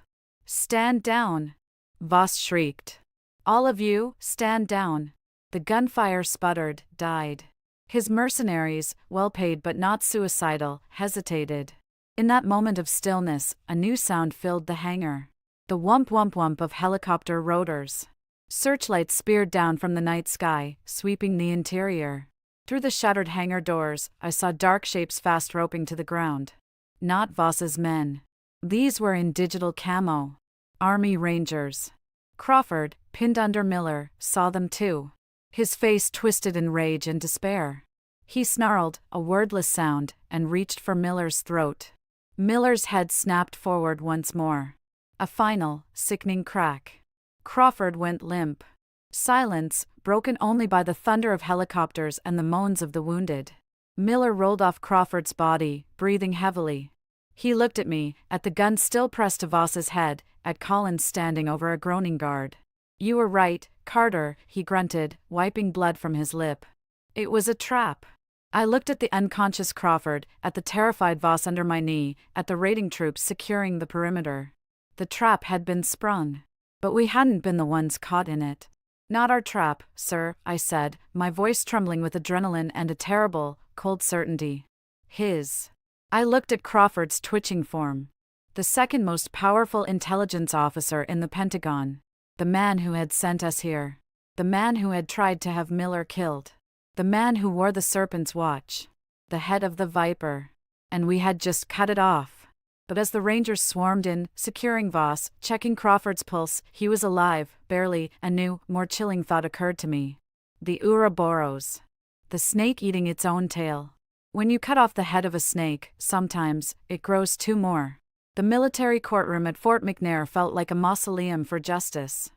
Stand down!" Voss shrieked. "All of you, stand down!" The gunfire sputtered, died. His mercenaries, well paid but not suicidal, hesitated. In that moment of stillness, a new sound filled the hangar. The whump whump whump of helicopter rotors. Searchlights speared down from the night sky, sweeping the interior. Through the shuttered hangar doors, I saw dark shapes fast roping to the ground. Not Voss's men. These were in digital camo. Army Rangers. Crawford, pinned under Miller, saw them too. His face twisted in rage and despair. He snarled, a wordless sound, and reached for Miller's throat. Miller's head snapped forward once more. A final, sickening crack. Crawford went limp. Silence, broken only by the thunder of helicopters and the moans of the wounded. Miller rolled off Crawford's body, breathing heavily. He looked at me, at the gun still pressed to Voss's head, at Collins standing over a groaning guard. "You were right, Carter," he grunted, wiping blood from his lip. "It was a trap." I looked at the unconscious Crawford, at the terrified Voss under my knee, at the raiding troops securing the perimeter. The trap had been sprung. But we hadn't been the ones caught in it. "Not our trap, sir," I said, my voice trembling with adrenaline and a terrible, cold certainty. "His." I looked at Crawford's twitching form. The second most powerful intelligence officer in the Pentagon. The man who had sent us here. The man who had tried to have Miller killed. The man who wore the serpent's watch. The head of the Viper. And we had just cut it off. But as the Rangers swarmed in, securing Voss, checking Crawford's pulse, he was alive, barely. A new, more chilling thought occurred to me. The Ouroboros. The snake eating its own tail. When you cut off the head of a snake, sometimes, it grows two more. The military courtroom at Fort McNair felt like a mausoleum for justice.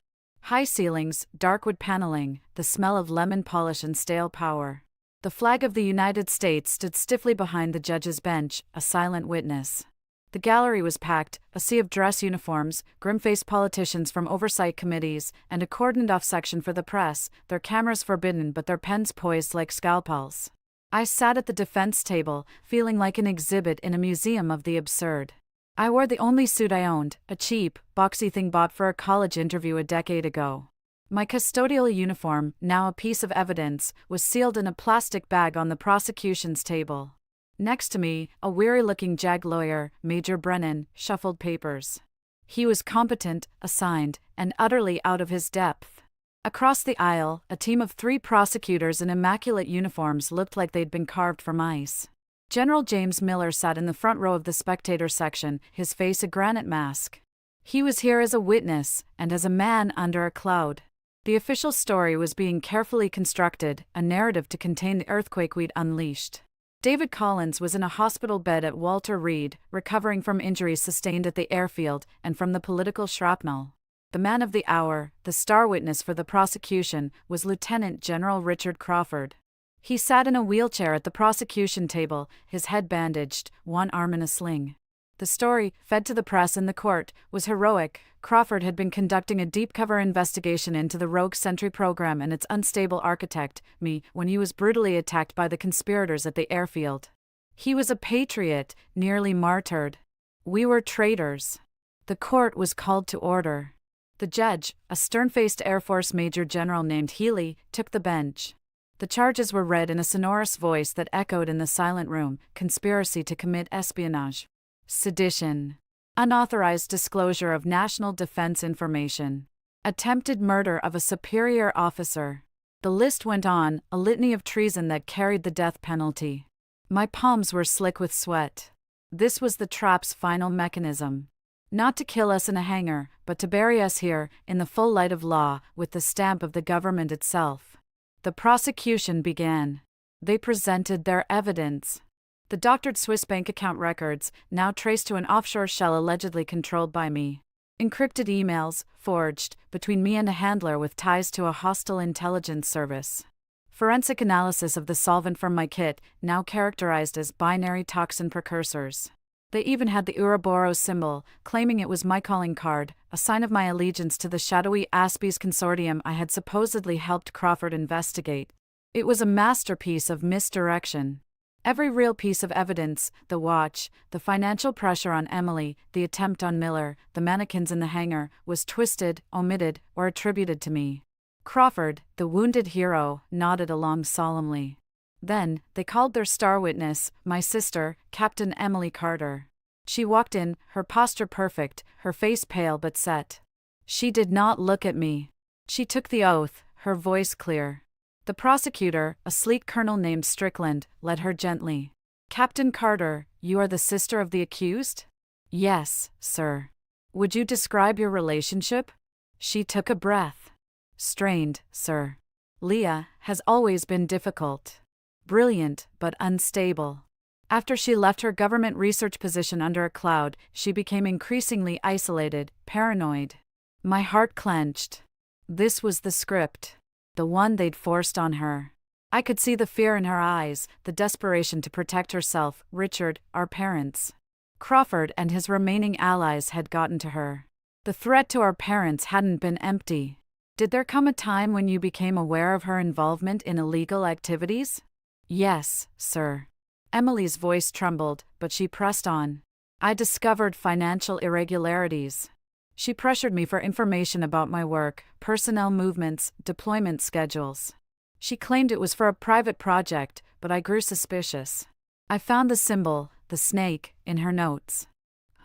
High ceilings, dark wood paneling, the smell of lemon polish and stale power. The flag of the United States stood stiffly behind the judge's bench, a silent witness. The gallery was packed, a sea of dress uniforms, grim-faced politicians from oversight committees, and a cordoned-off section for the press, their cameras forbidden but their pens poised like scalpels. I sat at the defense table, feeling like an exhibit in a museum of the absurd. I wore the only suit I owned, a cheap, boxy thing bought for a college interview a decade ago. My custodial uniform, now a piece of evidence, was sealed in a plastic bag on the prosecution's table. Next to me, a weary-looking JAG lawyer, Major Brennan, shuffled papers. He was competent, assigned, and utterly out of his depth. Across the aisle, a team of 3 prosecutors in immaculate uniforms looked like they'd been carved from ice. General James Miller sat in the front row of the spectator section, his face a granite mask. He was here as a witness, and as a man under a cloud. The official story was being carefully constructed, a narrative to contain the earthquake we'd unleashed. David Collins was in a hospital bed at Walter Reed, recovering from injuries sustained at the airfield and from the political shrapnel. The man of the hour, the star witness for the prosecution, was Lieutenant General Richard Crawford. He sat in a wheelchair at the prosecution table, his head bandaged, one arm in a sling. The story, fed to the press in the court, was heroic. Crawford had been conducting a deep-cover investigation into the rogue Sentry program and its unstable architect, me, when he was brutally attacked by the conspirators at the airfield. He was a patriot, nearly martyred. We were traitors. The court was called to order. The judge, a stern-faced Air Force Major General named Healy, took the bench. The charges were read in a sonorous voice that echoed in the silent room: conspiracy to commit espionage, sedition, unauthorized disclosure of national defense information, attempted murder of a superior officer. The list went on, a litany of treason that carried the death penalty. My palms were slick with sweat. This was the trap's final mechanism. Not to kill us in a hangar, but to bury us here, in the full light of law, with the stamp of the government itself. The prosecution began. They presented their evidence. The doctored Swiss bank account records, now traced to an offshore shell allegedly controlled by me. Encrypted emails, forged, between me and a handler with ties to a hostile intelligence service. Forensic analysis of the solvent from my kit, now characterized as binary toxin precursors. They even had the Ouroboros symbol, claiming it was my calling card, a sign of my allegiance to the shadowy Aspies consortium I had supposedly helped Crawford investigate. It was a masterpiece of misdirection. Every real piece of evidence, the watch, the financial pressure on Emily, the attempt on Miller, the mannequins in the hangar, was twisted, omitted, or attributed to me. Crawford, the wounded hero, nodded along solemnly. Then, they called their star witness, my sister, Captain Emily Carter. She walked in, her posture perfect, her face pale but set. She did not look at me. She took the oath, her voice clear. The prosecutor, a sleek colonel named Strickland, led her gently. Captain Carter, you are the sister of the accused? Yes, sir. Would you describe your relationship? She took a breath. Strained, sir. Leah has always been difficult. Brilliant, but unstable. After she left her government research position under a cloud, she became increasingly isolated, paranoid. My heart clenched. This was the script. The one they'd forced on her. I could see the fear in her eyes, the desperation to protect herself, Richard, our parents. Crawford and his remaining allies had gotten to her. The threat to our parents hadn't been empty. Did there come a time when you became aware of her involvement in illegal activities? Yes, sir. Emily's voice trembled, but she pressed on. I discovered financial irregularities. She pressured me for information about my work, personnel movements, deployment schedules. She claimed it was for a private project, but I grew suspicious. I found the symbol, the snake, in her notes.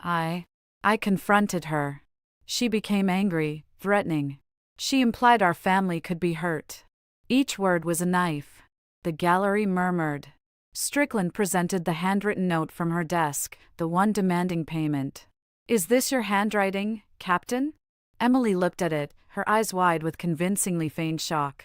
I confronted her. She became angry, threatening. She implied our family could be hurt. Each word was a knife. The gallery murmured. Strickland presented the handwritten note from her desk, the one demanding payment. Is this your handwriting, Captain? Emily looked at it, her eyes wide with convincingly feigned shock.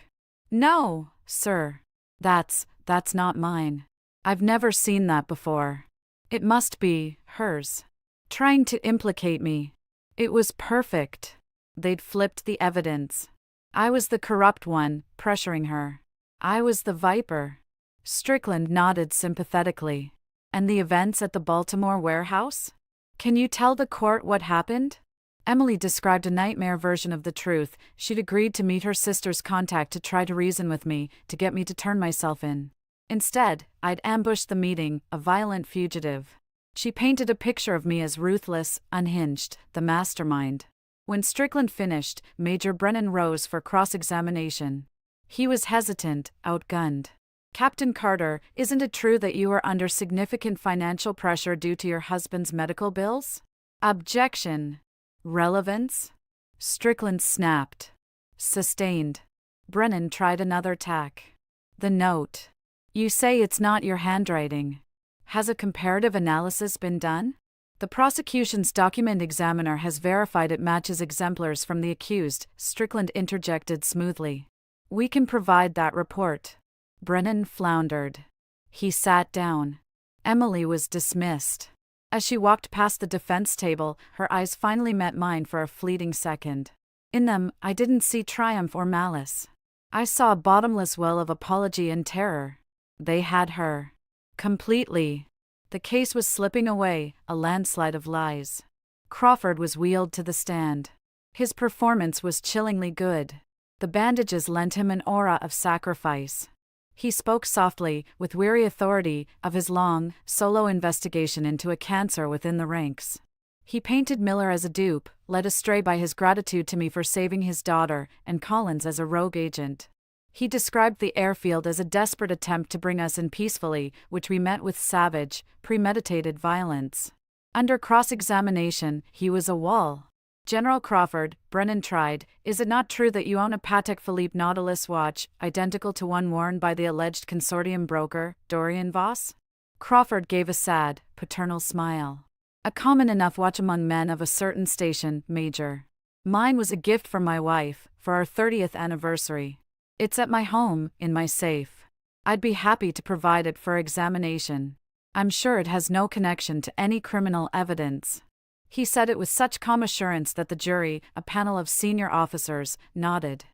No, sir. That's not mine. I've never seen that before. It must be hers. Trying to implicate me. It was perfect. They'd flipped the evidence. I was the corrupt one, pressuring her. I was the viper. Strickland nodded sympathetically. And the events at the Baltimore warehouse? Can you tell the court what happened? Emily described a nightmare version of the truth. She'd agreed to meet her sister's contact to try to reason with me, to get me to turn myself in. Instead, I'd ambushed the meeting, a violent fugitive. She painted a picture of me as ruthless, unhinged, the mastermind. When Strickland finished, Major Brennan rose for cross-examination. He was hesitant, outgunned. Captain Carter, isn't it true that you are under significant financial pressure due to your husband's medical bills? Objection. Relevance? Strickland snapped. Sustained. Brennan tried another tack. The note. You say it's not your handwriting. Has a comparative analysis been done? The prosecution's document examiner has verified it matches exemplars from the accused, Strickland interjected smoothly. We can provide that report. Brennan floundered. He sat down. Emily was dismissed. As she walked past the defense table, her eyes finally met mine for a fleeting second. In them, I didn't see triumph or malice. I saw a bottomless well of apology and terror. They had her. Completely. The case was slipping away, a landslide of lies. Crawford was wheeled to the stand. His performance was chillingly good. The bandages lent him an aura of sacrifice. He spoke softly, with weary authority, of his long, solo investigation into a cancer within the ranks. He painted Miller as a dupe, led astray by his gratitude to me for saving his daughter, and Collins as a rogue agent. He described the airfield as a desperate attempt to bring us in peacefully, which we met with savage, premeditated violence. Under cross-examination, he was a wall. General Crawford, Brennan tried, is it not true that you own a Patek Philippe Nautilus watch, identical to one worn by the alleged consortium broker, Dorian Voss? Crawford gave a sad, paternal smile. A common enough watch among men of a certain station, Major. Mine was a gift from my wife, for our 30th anniversary. It's at my home, in my safe. I'd be happy to provide it for examination. I'm sure it has no connection to any criminal evidence. He said it with such calm assurance that the jury, a panel of senior officers, nodded.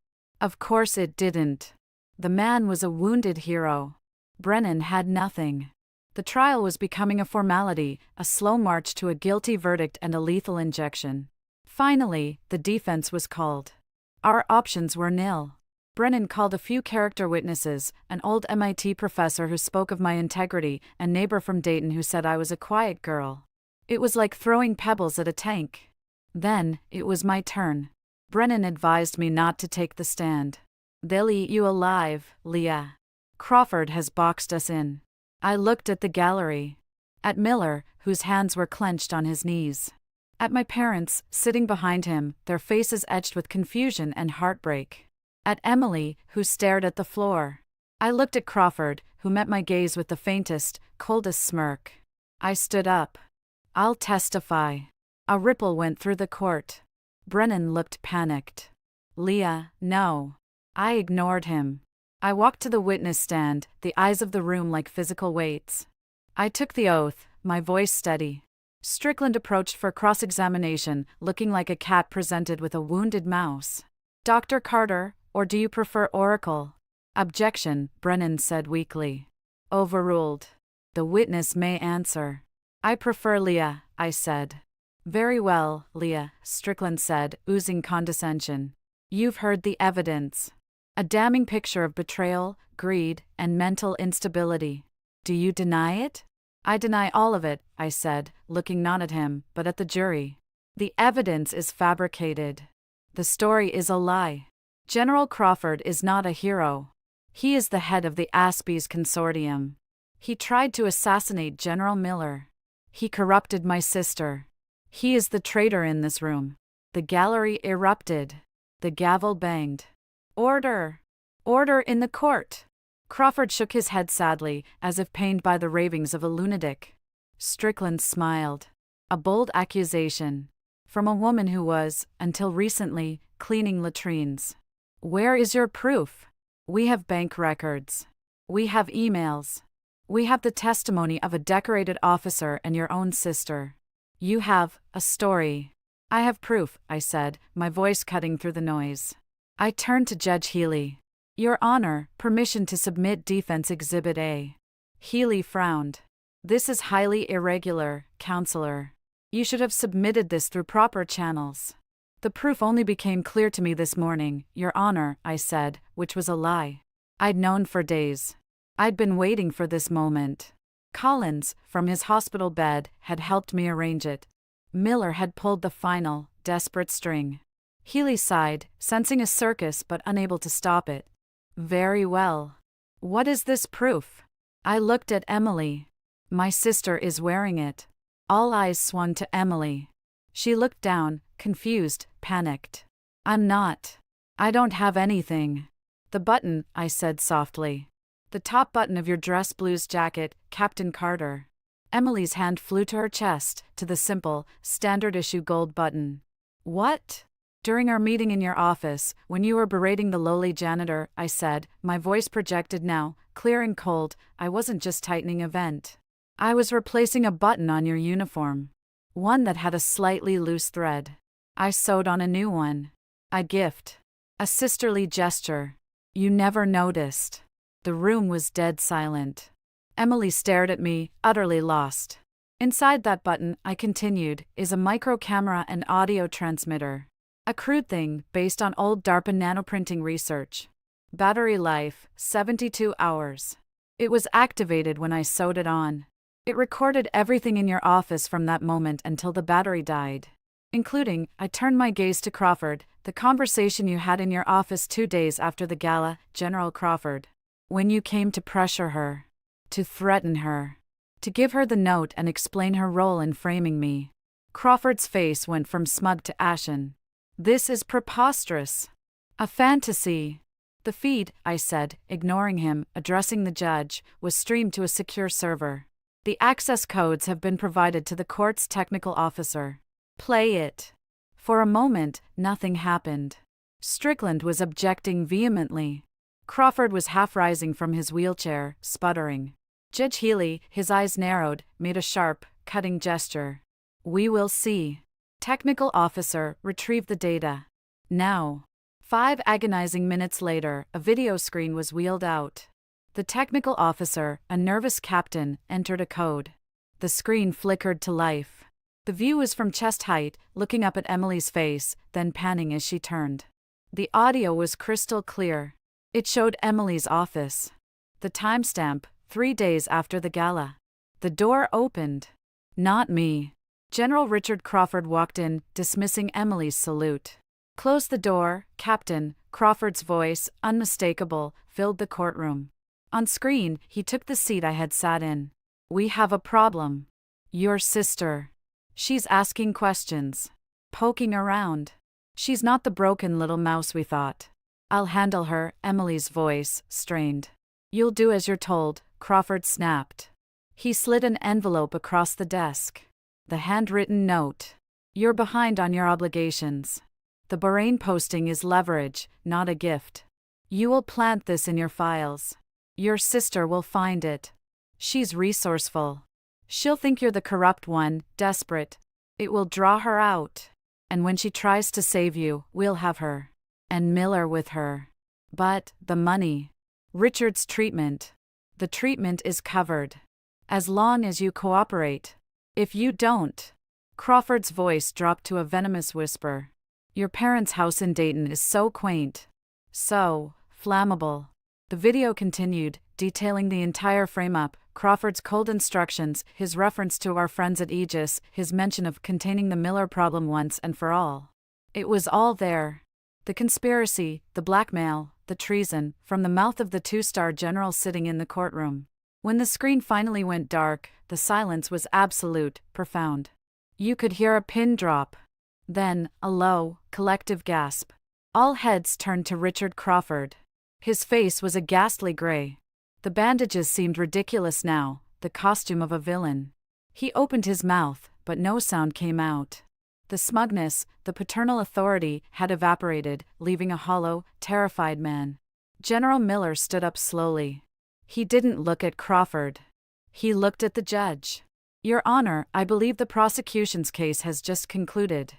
Of course it didn't. The man was a wounded hero. Brennan had nothing. The trial was becoming a formality, a slow march to a guilty verdict and a lethal injection. Finally, the defense was called. Our options were nil. Brennan called a few character witnesses, an old MIT professor who spoke of my integrity, and a neighbor from Dayton who said I was a quiet girl. It was like throwing pebbles at a tank. Then, it was my turn. Brennan advised me not to take the stand. They'll eat you alive, Leah. Crawford has boxed us in. I looked at the gallery. At Miller, whose hands were clenched on his knees. At my parents, sitting behind him, their faces etched with confusion and heartbreak. At Emily, who stared at the floor. I looked at Crawford, who met my gaze with the faintest, coldest smirk. I stood up. I'll testify. A ripple went through the court. Brennan looked panicked. Leah, no. I ignored him. I walked to the witness stand, the eyes of the room like physical weights. I took the oath, my voice steady. Strickland approached for cross-examination, looking like a cat presented with a wounded mouse. Dr. Carter, or do you prefer Oracle? Objection, Brennan said weakly. Overruled. The witness may answer. I prefer Leah, I said. Very well, Leah, Strickland said, oozing condescension. You've heard the evidence. A damning picture of betrayal, greed, and mental instability. Do you deny it? I deny all of it, I said, looking not at him, but at the jury. The evidence is fabricated. The story is a lie. General Crawford is not a hero. He is the head of the Aspies Consortium. He tried to assassinate General Miller. He corrupted my sister. He is the traitor in this room. The gallery erupted. The gavel banged. Order! Order in the court! Crawford shook his head sadly, as if pained by the ravings of a lunatic. Strickland smiled. A bold accusation. From a woman who was, until recently, cleaning latrines. Where is your proof? We have bank records. We have emails. We have the testimony of a decorated officer and your own sister. You have a story. I have proof, I said, my voice cutting through the noise. I turned to Judge Healy. Your Honor, permission to submit Defense Exhibit A. Healy frowned. This is highly irregular, Counselor. You should have submitted this through proper channels. The proof only became clear to me this morning, Your Honor, I said, which was a lie. I'd known for days. I'd been waiting for this moment. Collins, from his hospital bed, had helped me arrange it. Miller had pulled the final, desperate string. Healy sighed, sensing a circus but unable to stop it. Very well. What is this proof? I looked at Emily. My sister is wearing it. All eyes swung to Emily. She looked down, confused, panicked. I'm not. I don't have anything. The button, I said softly. The top button of your dress blues jacket, Captain Carter. Emily's hand flew to her chest, to the simple, standard-issue gold button. What? During our meeting in your office, when you were berating the lowly janitor, I said, my voice projected now, clear and cold, I wasn't just tightening a vent. I was replacing a button on your uniform. One that had a slightly loose thread. I sewed on a new one. A gift. A sisterly gesture. You never noticed. The room was dead silent. Emily stared at me, utterly lost. Inside that button, I continued, is a micro camera and audio transmitter. A crude thing, based on old DARPA nanoprinting research. Battery life, 72 hours. It was activated when I sewed it on. It recorded everything in your office from that moment until the battery died. Including, I turned my gaze to Crawford, the conversation you had in your office 2 days after the gala, General Crawford. When you came to pressure her. To threaten her. To give her the note and explain her role in framing me. Crawford's face went from smug to ashen. This is preposterous. A fantasy. The feed, I said, ignoring him, addressing the judge, was streamed to a secure server. The access codes have been provided to the court's technical officer. Play it. For a moment, nothing happened. Strickland was objecting vehemently. Crawford was half rising from his wheelchair, sputtering. Judge Healy, his eyes narrowed, made a sharp, cutting gesture. We will see. Technical officer, retrieve the data. Now. 5 agonizing minutes later, a video screen was wheeled out. The technical officer, a nervous captain, entered a code. The screen flickered to life. The view was from chest height, looking up at Emily's face, then panning as she turned. The audio was crystal clear. It showed Emily's office. The timestamp, 3 days after the gala. The door opened. Not me. General Richard Crawford walked in, dismissing Emily's salute. Close the door, Captain. Crawford's voice, unmistakable, filled the courtroom. On screen, he took the seat I had sat in. We have a problem. Your sister. She's asking questions. Poking around. She's not the broken little mouse we thought. I'll handle her, Emily's voice, strained. You'll do as you're told, Crawford snapped. He slid an envelope across the desk. The handwritten note. You're behind on your obligations. The Bahrain posting is leverage, not a gift. You will plant this in your files. Your sister will find it. She's resourceful. She'll think you're the corrupt one, desperate. It will draw her out. And when she tries to save you, we'll have her. And Miller with her. But, the money. Richard's treatment. The treatment is covered. As long as you cooperate. If you don't. Crawford's voice dropped to a venomous whisper. Your parents' house in Dayton is so quaint. So, flammable. The video continued, detailing the entire frame-up, Crawford's cold instructions, his reference to our friends at Aegis, his mention of containing the Miller problem once and for all. It was all there. The conspiracy, the blackmail, the treason, from the mouth of the 2-star general sitting in the courtroom. When the screen finally went dark, the silence was absolute, profound. You could hear a pin drop. Then, a low, collective gasp. All heads turned to Richard Crawford. His face was a ghastly gray. The bandages seemed ridiculous now, the costume of a villain. He opened his mouth, but no sound came out. The smugness, the paternal authority, had evaporated, leaving a hollow, terrified man. General Miller stood up slowly. He didn't look at Crawford. He looked at the judge. Your Honor, I believe the prosecution's case has just concluded.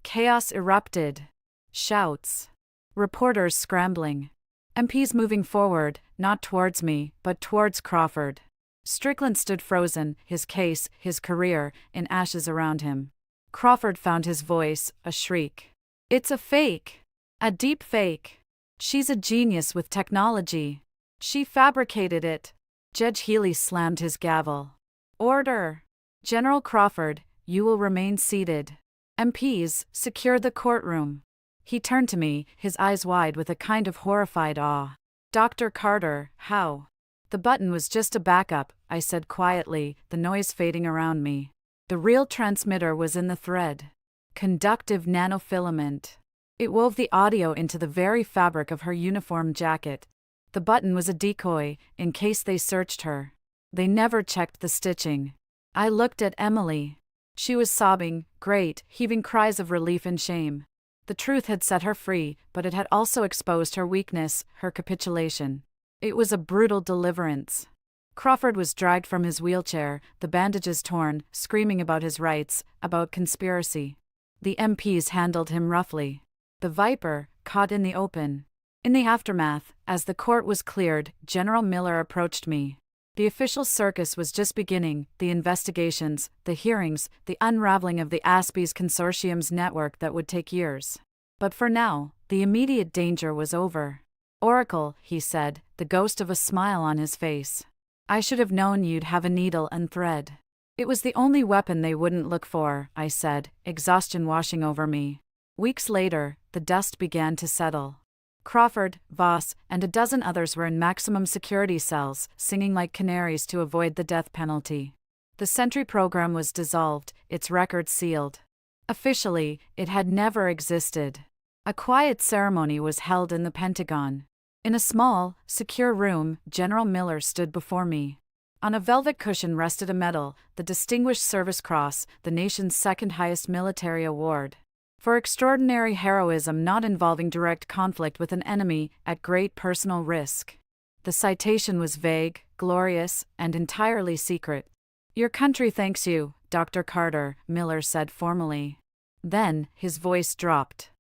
Chaos erupted. Shouts. Reporters scrambling. MPs moving forward, not towards me, but towards Crawford. Strickland stood frozen, his case, his career, in ashes around him. Crawford found his voice, a shriek. It's a fake. A deep fake. She's a genius with technology. She fabricated it. Judge Healy slammed his gavel. Order. General Crawford, you will remain seated. MPs, secure the courtroom. He turned to me, his eyes wide with a kind of horrified awe. Dr. Carter, how? The button was just a backup, I said quietly, the noise fading around me. The real transmitter was in the thread. Conductive nanofilament. It wove the audio into the very fabric of her uniform jacket. The button was a decoy, in case they searched her. They never checked the stitching. I looked at Emily. She was sobbing, great, heaving cries of relief and shame. The truth had set her free, but it had also exposed her weakness, her capitulation. It was a brutal deliverance. Crawford was dragged from his wheelchair, the bandages torn, screaming about his rights, about conspiracy. The MPs handled him roughly. The Viper, caught in the open. In the aftermath, as the court was cleared, General Miller approached me. The official circus was just beginning, the investigations, the hearings, the unraveling of the Aspies Consortium's network that would take years. But for now, the immediate danger was over. Oracle, he said, the ghost of a smile on his face. I should have known you'd have a needle and thread. It was the only weapon they wouldn't look for, I said, exhaustion washing over me. Weeks later, the dust began to settle. Crawford, Voss, and a dozen others were in maximum security cells, singing like canaries to avoid the death penalty. The Sentry program was dissolved, its records sealed. Officially, it had never existed. A quiet ceremony was held in the Pentagon. In a small, secure room, General Miller stood before me. On a velvet cushion rested a medal, the Distinguished Service Cross, the nation's second highest military award. For extraordinary heroism not involving direct conflict with an enemy, at great personal risk. The citation was vague, glorious, and entirely secret. "Your country thanks you, Dr. Carter," Miller said formally. Then, his voice dropped.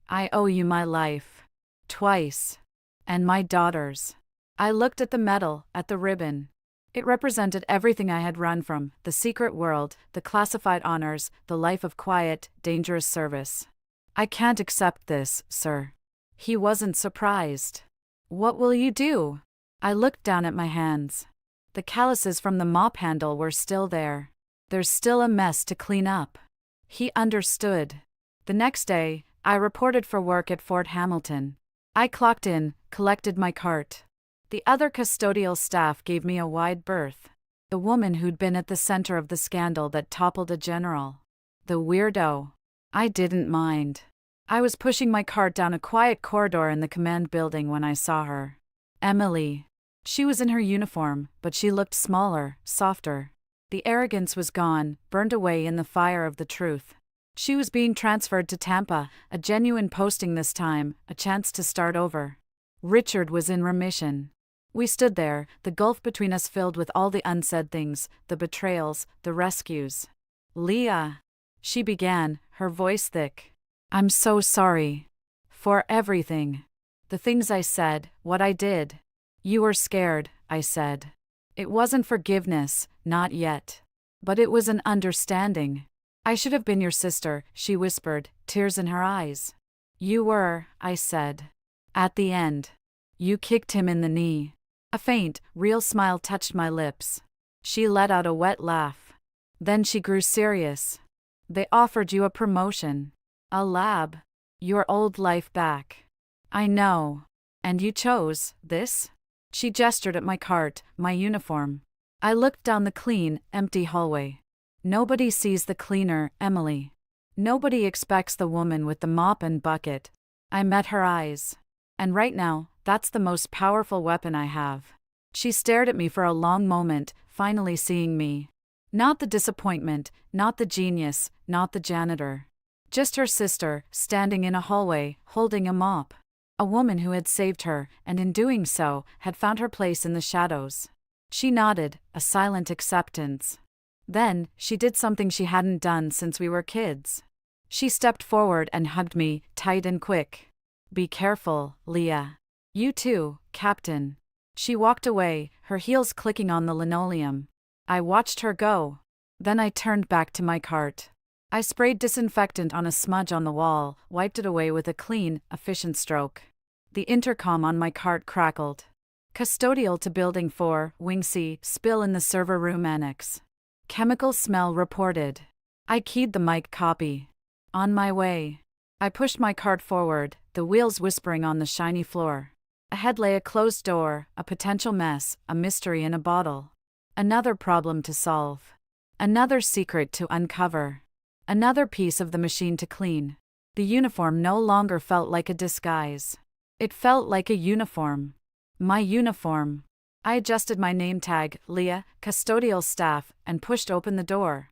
"I owe you my life. Twice. And my daughter's." I looked at the medal, at the ribbon. It represented everything I had run from: the secret world, the classified honors, the life of quiet, dangerous service. "I can't accept this, sir." He wasn't surprised. "What will you do?" I looked down at my hands. The calluses from the mop handle were still there. "There's still a mess to clean up." He understood. The next day, I reported for work at Fort Hamilton. I clocked in, collected my cart. The other custodial staff gave me a wide berth. The woman who'd been at the center of the scandal that toppled a general. The weirdo. I didn't mind. I was pushing my cart down a quiet corridor in the command building when I saw her. Emily. She was in her uniform, but she looked smaller, softer. The arrogance was gone, burned away in the fire of the truth. She was being transferred to Tampa, a genuine posting this time, a chance to start over. Richard was in remission. We stood there, the gulf between us filled with all the unsaid things, the betrayals, the rescues. "Leah," she began, her voice thick. "I'm so sorry. For everything. The things I said, what I did." "You were scared," I said. "It wasn't forgiveness, not yet. But it was an understanding." "I should have been your sister," she whispered, tears in her eyes. "You were," I said. "At the end. You kicked him in the knee." A faint, real smile touched my lips. She let out a wet laugh. Then she grew serious. "They offered you a promotion. A lab. Your old life back. I know. And you chose this?" She gestured at my cart, my uniform. I looked down the clean, empty hallway. Nobody sees the cleaner, Emily. Nobody expects the woman with the mop and bucket. I met her eyes. And right now, that's the most powerful weapon I have. She stared at me for a long moment, finally seeing me. Not the disappointment, not the genius, not the janitor. Just her sister, standing in a hallway, holding a mop. A woman who had saved her, and in doing so, had found her place in the shadows. She nodded, a silent acceptance. Then, she did something she hadn't done since we were kids. She stepped forward and hugged me, tight and quick. "Be careful, Leah. You too, Captain." She walked away, her heels clicking on the linoleum. I watched her go. Then I turned back to my cart. I sprayed disinfectant on a smudge on the wall, wiped it away with a clean, efficient stroke. The intercom on my cart crackled. "Custodial to Building 4, Wing C, spill in the server room annex. Chemical smell reported." I keyed the mic copy. "On my way." I pushed my cart forward, the wheels whispering on the shiny floor. Ahead lay a closed door, a potential mess, a mystery in a bottle. Another problem to solve. Another secret to uncover. Another piece of the machine to clean. The uniform no longer felt like a disguise. It felt like a uniform. My uniform. I adjusted my name tag, Leah, custodial staff, and pushed open the door.